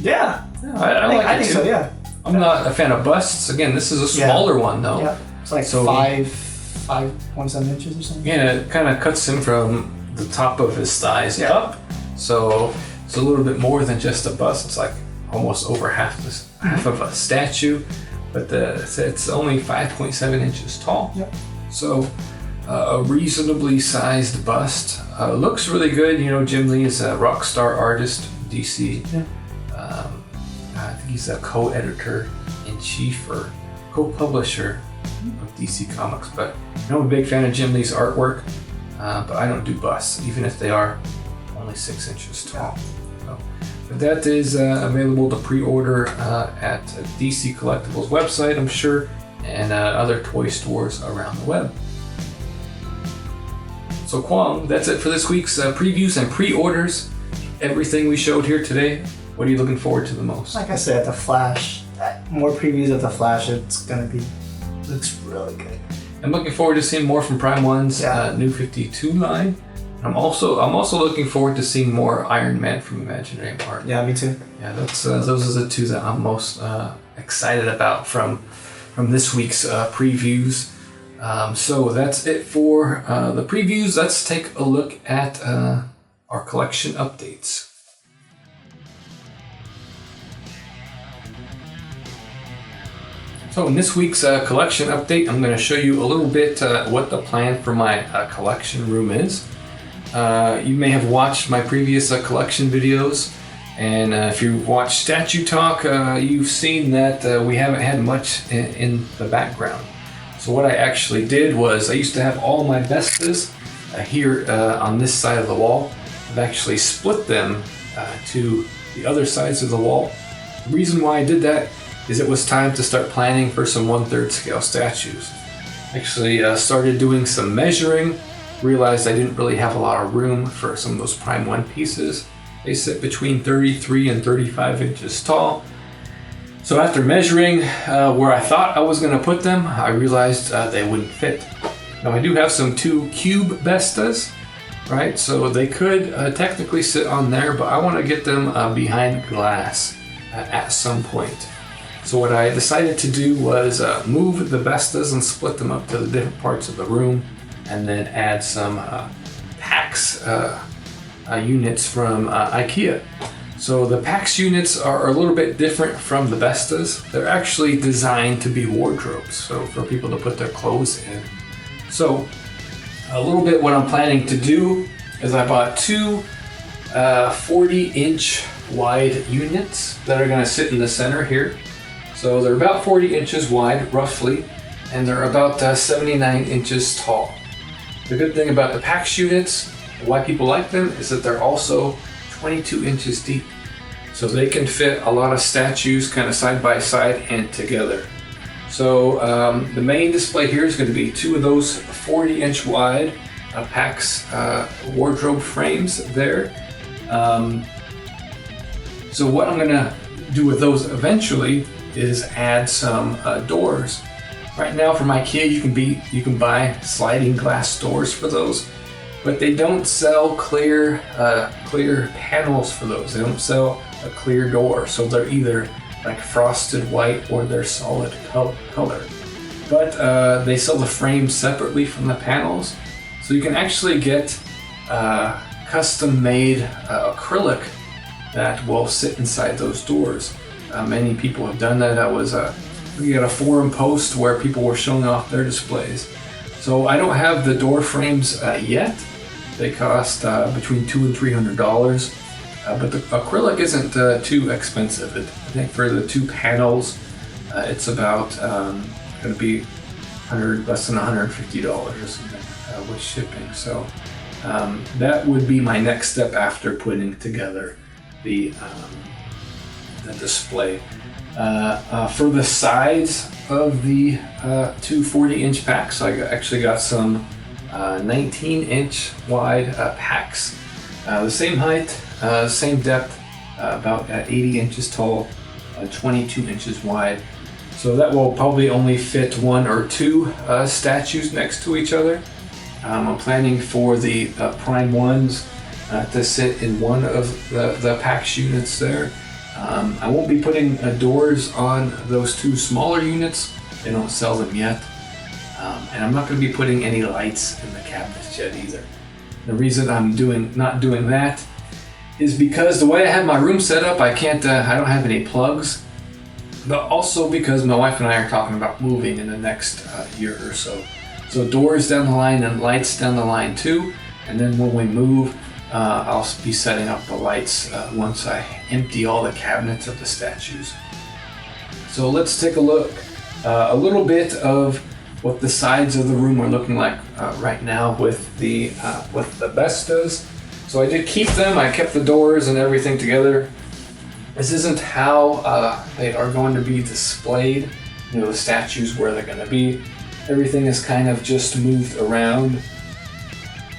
Yeah, Yeah, I like it I think too. so, yeah. I'm not a fan of busts. Again, this is a smaller one though. Yeah. It's like 5.7 inches or something. Yeah, it kind of cuts in from the top of his thighs up. So it's a little bit more than just a bust. It's like almost over half of a statue. But it's only 5.7 inches tall. Yep. So a reasonably sized bust. Looks really good. You know, Jim Lee is a rock star artist, DC. Yeah. I think he's a co-editor-in-chief or co-publisher of DC Comics. But you know, I'm a big fan of Jim Lee's artwork. But I don't do busts, even if they are only 6 inches tall. So, but that is available to pre-order at DC Collectibles website, I'm sure, and other toy stores around the web. So Kwong, that's it for this week's previews and pre-orders. Everything we showed here today, what are you looking forward to the most? Like I said, the Flash, more previews of the Flash. It's gonna be, looks really good. I'm looking forward to seeing more from Prime One's New 52 line. I'm also looking forward to seeing more Iron Man from Imaginary Art. Yeah, me too. Yeah, that's those are the two that I'm most excited about from this week's previews. So that's it for the previews. Let's take a look at our collection updates. So in this week's collection update, I'm going to show you a little bit what the plan for my collection room is. You may have watched my previous collection videos, and if you watched Statue Talk, you've seen that we haven't had much in the background. So what I actually did was I used to have all my Vestas here on this side of the wall. I've actually split them to the other sides of the wall. The reason why I did that is it was time to start planning for some 1/3 scale statues. Actually started doing some measuring, realized I didn't really have a lot of room for some of those Prime 1 pieces. They sit between 33 and 35 inches tall. So after measuring where I thought I was going to put them, I realized they wouldn't fit. Now I do have some 2 cube Vestas, right? So they could technically sit on there, but I want to get them behind glass at some point. So what I decided to do was move the Vestas and split them up to the different parts of the room, and then add some PAX units from IKEA. So the PAX units are a little bit different from the Vestas. They're actually designed to be wardrobes, so for people to put their clothes in. So a little bit what I'm planning to do is I bought 2 40-inch wide units that are going to sit in the center here. So they're about 40 inches wide, roughly, and they're about 79 inches tall. The good thing about the PAX units, why people like them, is that they're also 22 inches deep. So they can fit a lot of statues kind of side by side and together. So the main display here is going to be 2 of those 40-inch wide PAX wardrobe frames there. So what I'm going to do with those eventually is add some doors. Right now from IKEA you can buy sliding glass doors for those, but they don't sell clear panels for those. They don't sell a clear door, so they're either like frosted white or they're solid color. But they sell the frames separately from the panels, so you can actually get custom made acrylic that will sit inside those doors. Many people have done that. That was we got a forum post where people were showing off their displays. So I don't have the door frames yet. They cost between $200 and $300, but the acrylic isn't too expensive. I think for the 2 panels, it's about going to be less than $150 or something with shipping. So that would be my next step after putting together the display. For the sides of the 2 40-inch packs, I actually got some 19-inch wide packs. The same height, same depth, about 80 inches tall, 22 inches wide. So that will probably only fit 1 or 2 statues next to each other. I'm planning for the Prime 1s to sit in one of the PAX units there. I won't be putting doors on those two smaller units. They don't sell them yet. And I'm not going to be putting any lights in the cabinets yet either. The reason I'm not doing that is because the way I have my room set up, I don't have any plugs. But also because my wife and I are talking about moving in the next year or so. So doors down the line and lights down the line too. And then when we move, I'll be setting up the lights once I empty all the cabinets of the statues. So let's take a look, a little bit of what the sides of the room are looking like right now with the Vestas. So I did keep them. I kept the doors and everything together. This isn't how they are going to be displayed. You know, the statues where they're going to be. Everything is kind of just moved around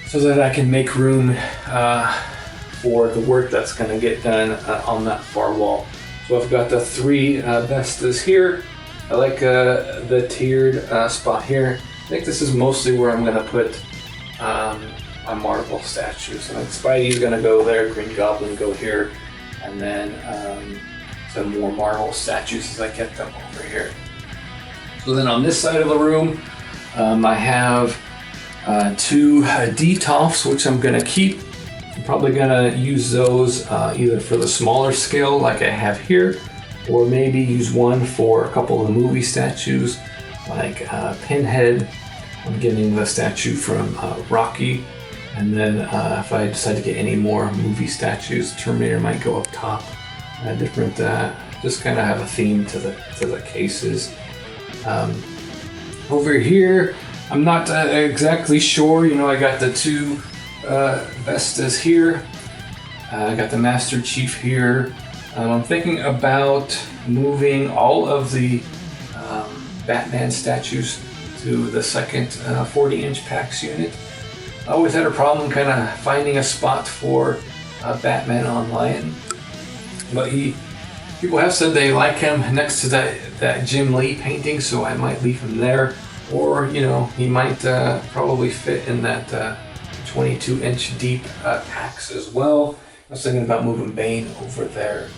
so that I can make room for the work that's going to get done on that far wall. So I've got the three Vestas here. I like the tiered spot here. I think this is mostly where I'm going to put my Marvel statues. So like Spidey's going to go there, Green Goblin go here, and then some more Marvel statues as I get them over here. So then on this side of the room, I have two D-tops, which I'm going to keep. I'm probably going to use those either for the smaller scale like I have here, or maybe use one for a couple of the movie statues like Pinhead. I'm getting the statue from Rocky, and then if I decide to get any more movie statues, Terminator might go up top. Different, just kind of have a theme to the cases. Over here, I'm not exactly sure. You know, I got the two Vestas here. I got the Master Chief here. I'm thinking about moving all of the Batman statues to the second 40-inch PAX unit. I always had a problem kind of finding a spot for Batman on Lion, but people have said they like him next to that Jim Lee painting, so I might leave him there. Or, you know, he might probably fit in that 22-inch deep PAX as well. I was thinking about moving Bane over there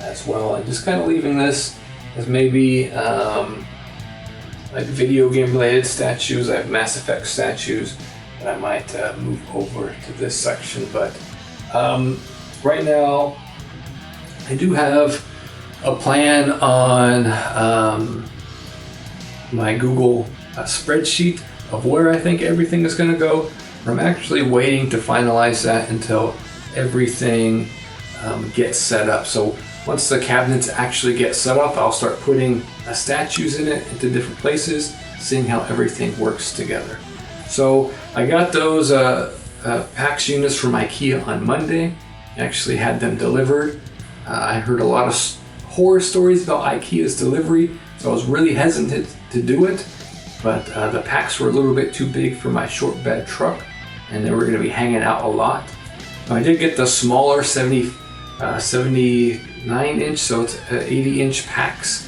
as well, and just kind of leaving this as maybe like video game related statues. I have Mass Effect statues that I might move over to this section, but right now I do have a plan on my Google spreadsheet of where I think everything is going to go. I'm actually waiting to finalize that until everything gets set up. So once the cabinets actually get set up, I'll start putting statues in it into different places, seeing how everything works together. So I got those PAX units from IKEA on Monday. I actually had them delivered. I heard a lot of horror stories about IKEA's delivery, so I was really hesitant to do it. But the packs were a little bit too big for my short bed truck, and they were going to be hanging out a lot. I did get the smaller 79-inch, so it's 80-inch packs,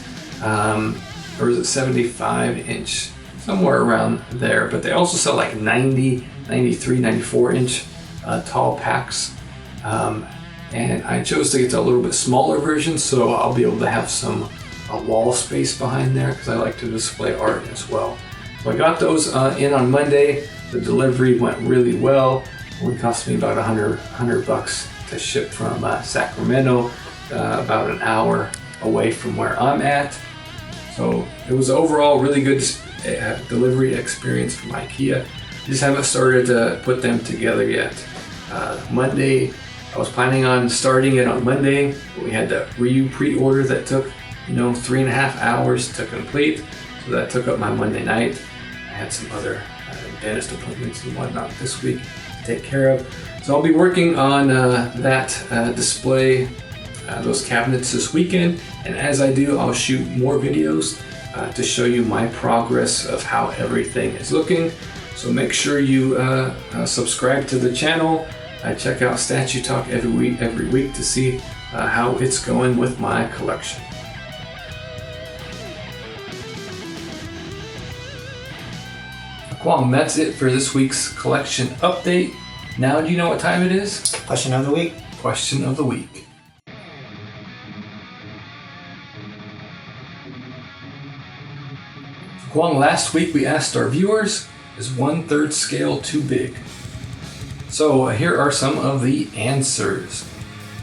or is it 75-inch? Somewhere around there. But they also sell like 90, 93, 94-inch tall packs. And I chose to get a little bit smaller version, so I'll be able to have some wall space behind there, because I like to display art as well. So I got those in on Monday. The delivery went really well. It only cost me about $100 to ship from Sacramento, about an hour away from where I'm at. So it was overall really good delivery experience from IKEA. Just haven't started to put them together yet. Monday, I was planning on starting it on Monday, but we had the Ryu pre-order that took 3.5 hours to complete, so that took up my Monday night. I had some other dentist appointments and whatnot this week to take care of, so I'll be working on that display, those cabinets this weekend, and as I do, I'll shoot more videos to show you my progress of how everything is looking. So make sure you subscribe to the channel. I check out Statue Talk every week to see how it's going with my collection. Kwong, that's it for this week's collection update. Now, do you know what time it is? Question of the week. Question of the week. Kwong, last week we asked our viewers, is 1/3 scale too big? So here are some of the answers.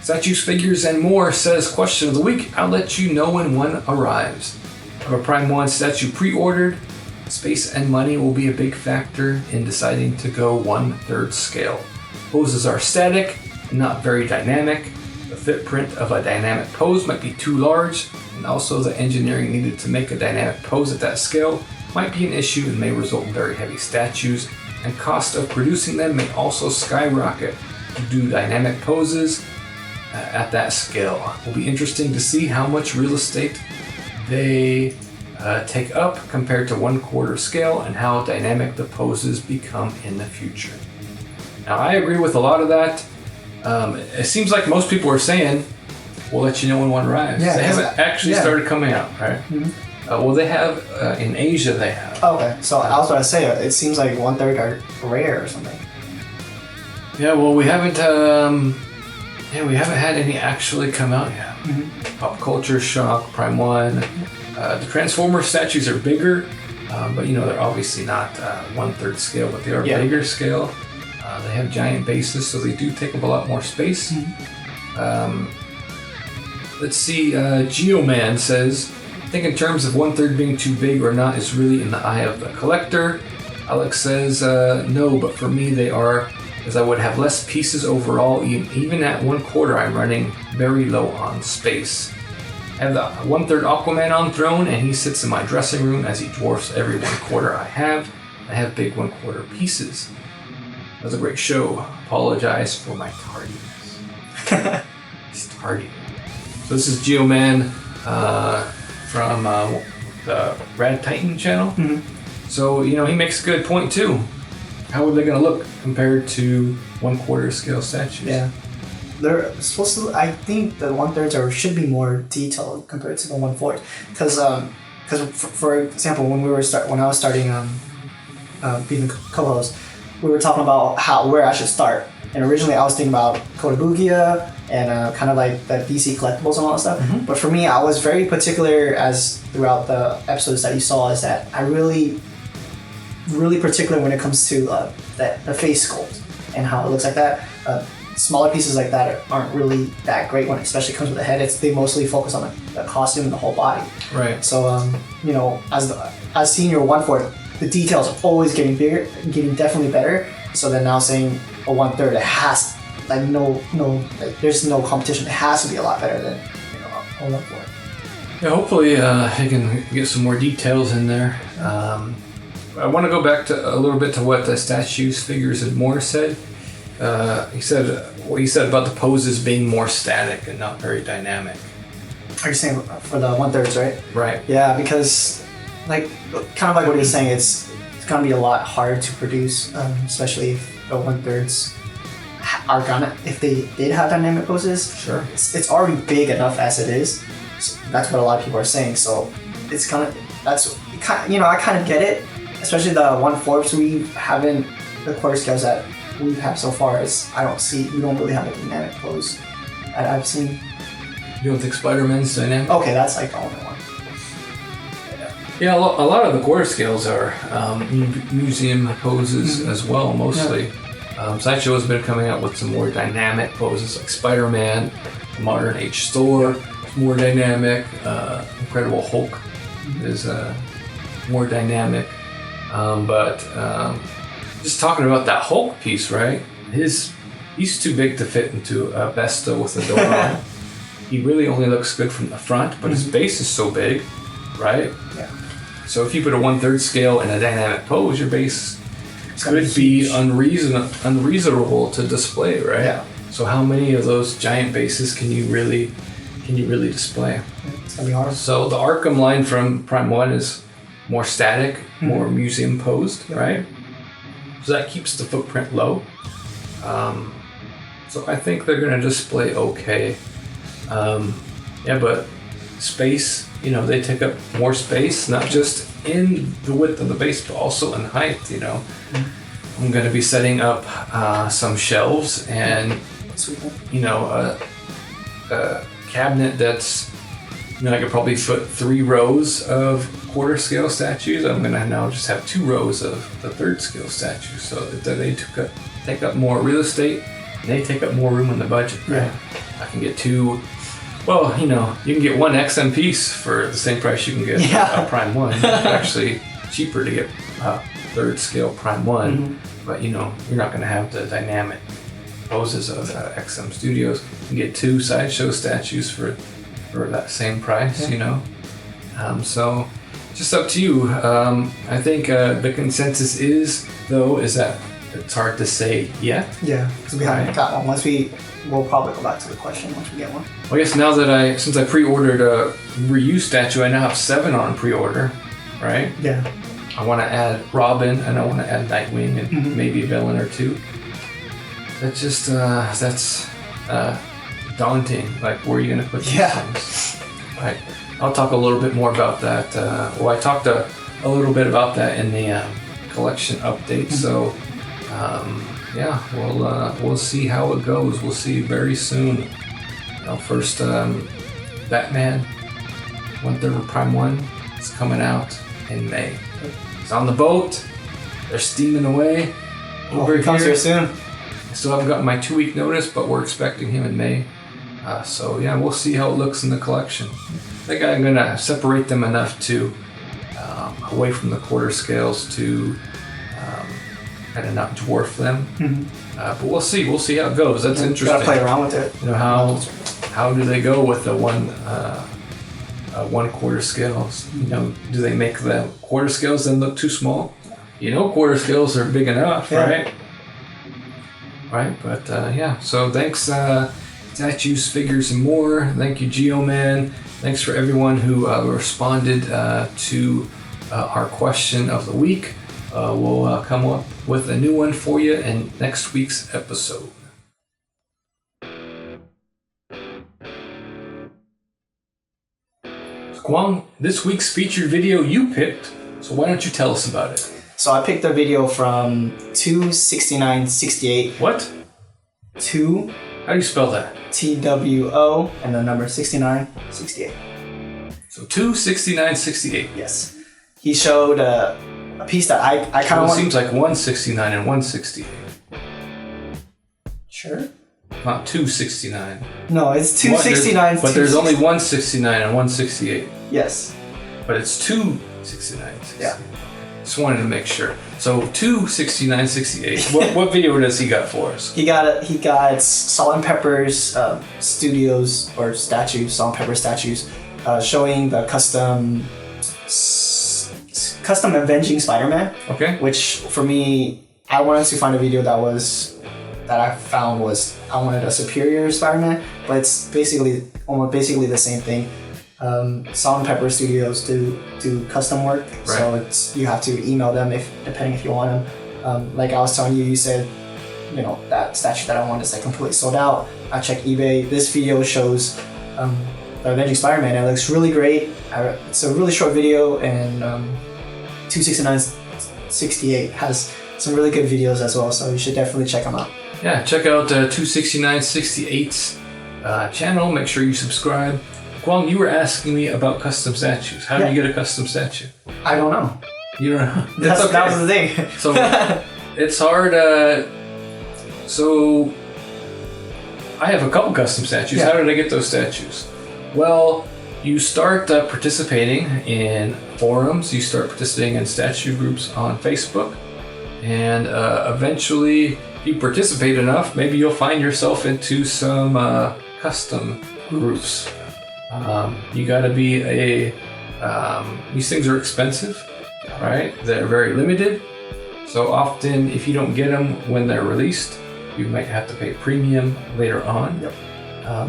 Statues, Figures, and More says, question of the week, I'll let you know when one arrives. I have a Prime 1 statue pre-ordered. Space and money will be a big factor in deciding to go 1/3 scale. Poses are static, not very dynamic. The footprint of a dynamic pose might be too large, and also the engineering needed to make a dynamic pose at that scale might be an issue and may result in very heavy statues, and cost of producing them may also skyrocket to do dynamic poses at that scale. It will be interesting to see how much real estate they take up compared to 1/4 scale and how dynamic the poses become in the future. Now, I agree with a lot of that. It seems like most people are saying, we'll let you know when one arrives. Yeah, they haven't actually started coming out, right? Mm-hmm. Well, they have, in Asia they have. Oh, okay, so I was about to say, it seems like 1/3 are rare or something. Yeah, well, we haven't had any actually come out yet. Mm-hmm. Pop Culture Shock, Prime 1. The Transformer statues are bigger, but they're obviously not 1/3 scale, but they are bigger scale. They have giant bases, so they do take up a lot more space. Mm-hmm. Let's see, Geoman says, I think in terms of 1/3 being too big or not is really in the eye of the collector. Alex says, no, but for me they are, as I would have less pieces overall. Even at 1/4, I'm running very low on space. I have the 1/3 Aquaman on throne, and he sits in my dressing room as he dwarfs every 1/4 I have. I have big 1/4 pieces. That was a great show. Apologize for my tardiness. It's tardy. So this is Geoman from the Rad Titan channel. Mm-hmm. So, he makes a good point too. How are they going to look compared to 1/4 scale statues? Yeah. They're supposed to, I think the 1/3 should be more detailed compared to the 1/4. Because for example, when I was starting being the co-host, we were talking about where I should start. And originally I was thinking about Kotobukiya and kind of like the DC collectibles and all that stuff. Mm-hmm. But for me, I was very particular, as throughout the episodes that you saw, is that I really particular when it comes to the face sculpt and how it looks like that. Smaller pieces like that aren't really that great when it especially comes with the head. They mostly focus on the costume and the whole body. Right. So as senior 1/4, the details are always getting bigger, getting definitely better. So then now saying a 1/3, it has there's no competition. It has to be a lot better than a 1/4. Yeah, hopefully I can get some more details in there. I want to go back to a little bit to what the Statues, Figures, and More said. He said what he said about the poses being more static and not very dynamic. Are you saying for the 1/3, right? Right. Yeah, because kind of like what he was saying, it's gonna be a lot harder to produce, especially if the 1/3 are gonna, if they did have dynamic poses. Sure. It's already big enough as it is. So that's what a lot of people are saying. So it's I kind of get it. Especially the 1/4 the quarter scales that we have so far we don't really have a dynamic pose that I've seen. You don't think Spider-Man's dynamic? Okay, that's like the only one. Yeah, a lot of the quarter scales are museum poses as well, mostly. Yeah. Sideshow has been coming out with some more dynamic poses, like Spider-Man, the Modern Age Thor, more dynamic. Incredible Hulk is more dynamic. But just talking about that Hulk piece, right? He's too big to fit into a Vesta with a door on. He really only looks good from the front, but his base is so big, right? Yeah. So if you put a 1/3 scale in a dynamic pose, your base could be unreasonable to display, right? Yeah. So how many of those giant bases can you really display? It's gonna be hard. So the Arkham line from Prime 1 is more static, more museum posed, right? So that keeps the footprint low. So I think they're going to display okay. But space, they take up more space, not just in the width of the base, but also in height, I'm going to be setting up some shelves and, a cabinet that's I could probably put 3 rows of quarter scale statues. I'm gonna now just have 2 rows of the third scale statues, so that they take up more real estate and they take up more room in the budget. Right? Yeah. I can get 2. Well, you can get 1 XM piece for the same price you can get a Prime 1. It's actually cheaper to get third scale Prime 1, but you're not going to have the dynamic poses of XM Studios. You can get 2 Sideshow statues for that same price, So just up to you. I think the consensus is that it's hard to say yet. Yeah, because we haven't got one. We'll probably go back to the question once we get one. Well, I guess now that since I pre-ordered a reused statue, I now have 7 on pre-order, right? Yeah. I want to add Robin and I want to add Nightwing and maybe a villain or 2. That's just that's daunting. Like, where are you going to put these things? Right. I'll talk a little bit more about that. I talked a little bit about that in the collection update. So. We'll see how it goes. We'll see very soon. First, Batman, 1/3 Prime 1 is coming out in May. He's on the boat. They're steaming away over here. Comes here soon. I still haven't gotten my 2-week notice, but we're expecting him in May. We'll see how it looks in the collection. I think I'm gonna separate them enough to away from the quarter scales to. And not dwarf them, but we'll see how it goes. That's interesting. Gotta play around with it. How do they go with the 1/4 scales? Do they make the quarter scales then look too small? Quarter scales are big enough, right? Right, but So thanks, statues, figures, and more. Thank you, Geoman. Thanks for everyone who responded to our question of the week. We'll come up with a new one for you in next week's episode. Kwang, this week's featured video you picked, so why don't you tell us about it? So I picked a video from 26968. What? 2. How do you spell that? TWO and the number 6968. So 26968. Yes. He showed a piece that I kind of want. It seems like 169 and 168. Sure. Not 269. No, it's 269. But there's only 169 and 168. Yes. But it's 269. Yeah. Just wanted to make sure. So 26968. What video does he got for us? He got Salt and Pepper's studios or statues, Salt and Pepper statues, showing the custom Avenging Spider-Man. Okay. Which for me, I wanted to find a video that I found was I wanted a superior Spider-Man, but it's almost basically the same thing. Salt and Pepper Studios do custom work, right. So you have to email them depending if you want them. Like I was telling you, you said, that statue that I wanted is completely sold out. I checked eBay. This video shows the Avenging Spider-Man. It looks really great. It's a really short video, and 26968 has some really good videos as well, so you should definitely check them out. Yeah, check out 26968's channel. Make sure you subscribe. Kwang, you were asking me about custom statues. How do you get a custom statue? I don't know. You don't know? That was the thing. So it's hard. So I have a couple custom statues. How did I get those statues? Well, you start participating in forums. You start participating in statue groups on Facebook. And eventually, if you participate enough, maybe you'll find yourself into some custom groups. You gotta be these things are expensive, right? They're very limited. So often, if you don't get them when they're released, you might have to pay premium later on. Yep.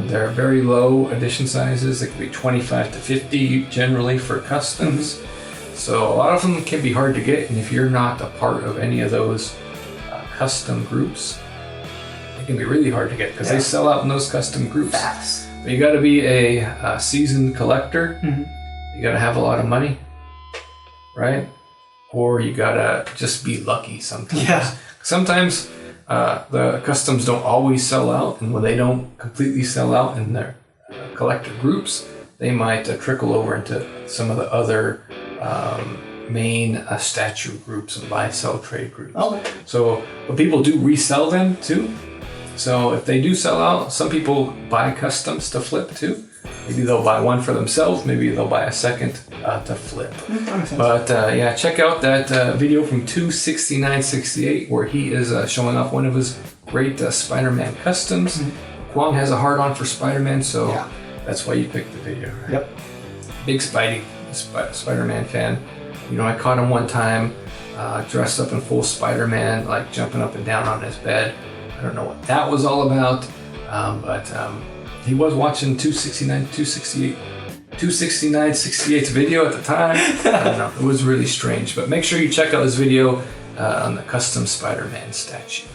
They're very low edition sizes. They can be 25 to 50 generally for customs. Mm-hmm. So a lot of them can be hard to get, and if you're not a part of any of those custom groups, it can be really hard to get because they sell out in those custom groups. Fast. But you got to be a seasoned collector. Mm-hmm. You got to have a lot of money, right? Or you got to just be lucky sometimes. Yeah. Sometimes the customs don't always sell out, and when they don't completely sell out in their collector groups, they might trickle over into some of the other main statue groups and buy-sell trade groups. Okay. So, but people do resell them too. So if they do sell out, some people buy customs to flip too. Maybe they'll buy one for themselves. Maybe they'll buy a second to flip. But yeah, check out that video from 26968 where he is showing off one of his great Spider-Man customs. Kwong has a hard-on for Spider-Man, so that's why you picked the video. Right? Yep. Big Spider-Man fan. You know, I caught him one time dressed up in full Spider-Man, like jumping up and down on his bed. I don't know what that was all about, but he was watching 26968's video at the time. I don't know, it was really strange. But make sure you check out this video on the custom Spider-Man statue.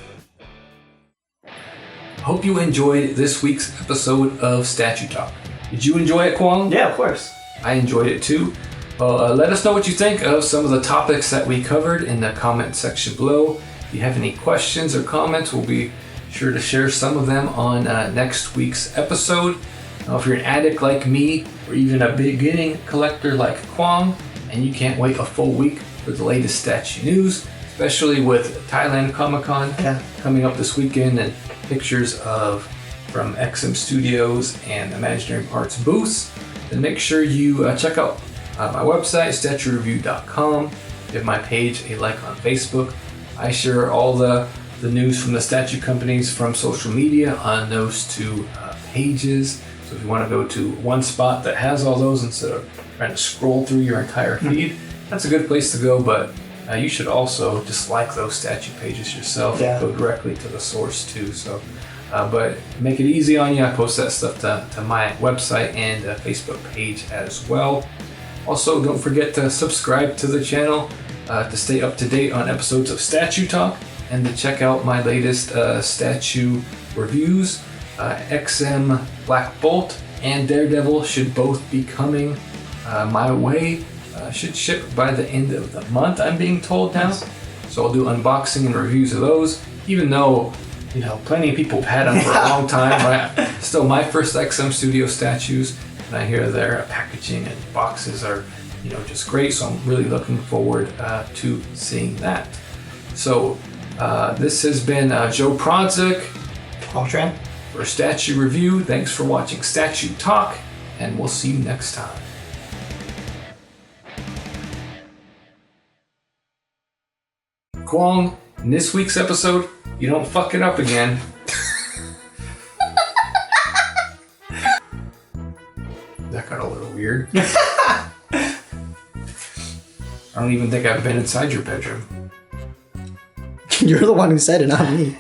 Hope you enjoyed this week's episode of Statue Talk. Did you enjoy it, Kwong? Yeah, of course. I enjoyed it too. Well, let us know what you think of some of the topics that we covered in the comment section below. If you have any questions or comments, we'll be sure to share some of them on next week's episode. Now, if you're an addict like me, or even a beginning collector like Kwong, and you can't wait a full week for the latest statue news, especially with Thailand Comic-Con coming up this weekend and pictures from XM Studios and Imaginary Parts booths, then make sure you check out my website, statuereview.com. Give my page a like on Facebook. I share all the news from the statue companies from social media on those two pages. So if you want to go to one spot that has all those instead of trying to scroll through your entire feed, that's a good place to go. But you should also just like those statue pages yourself. Go directly to the source too. So, but make it easy on you. I post that stuff to my website and Facebook page as well. Also, don't forget to subscribe to the channel to stay up to date on episodes of Statue Talk and to check out my latest statue reviews. XM Black Bolt and Daredevil should both be coming my way. Should ship by the end of the month, I'm being told now. So I'll do unboxing and reviews of those, even though, you know, plenty of people have had them for a long time. Right? Still my first XM Studio statues. And I hear their packaging and boxes are, you know, just great. So I'm really looking forward to seeing that. So this has been Joe Prodzik for Statue Review. Thanks for watching Statue Talk, and we'll see you next time. Kwong, in this week's episode, you don't fuck it up again. That got a little weird. I don't even think I've been inside your bedroom. You're the one who said it, not me.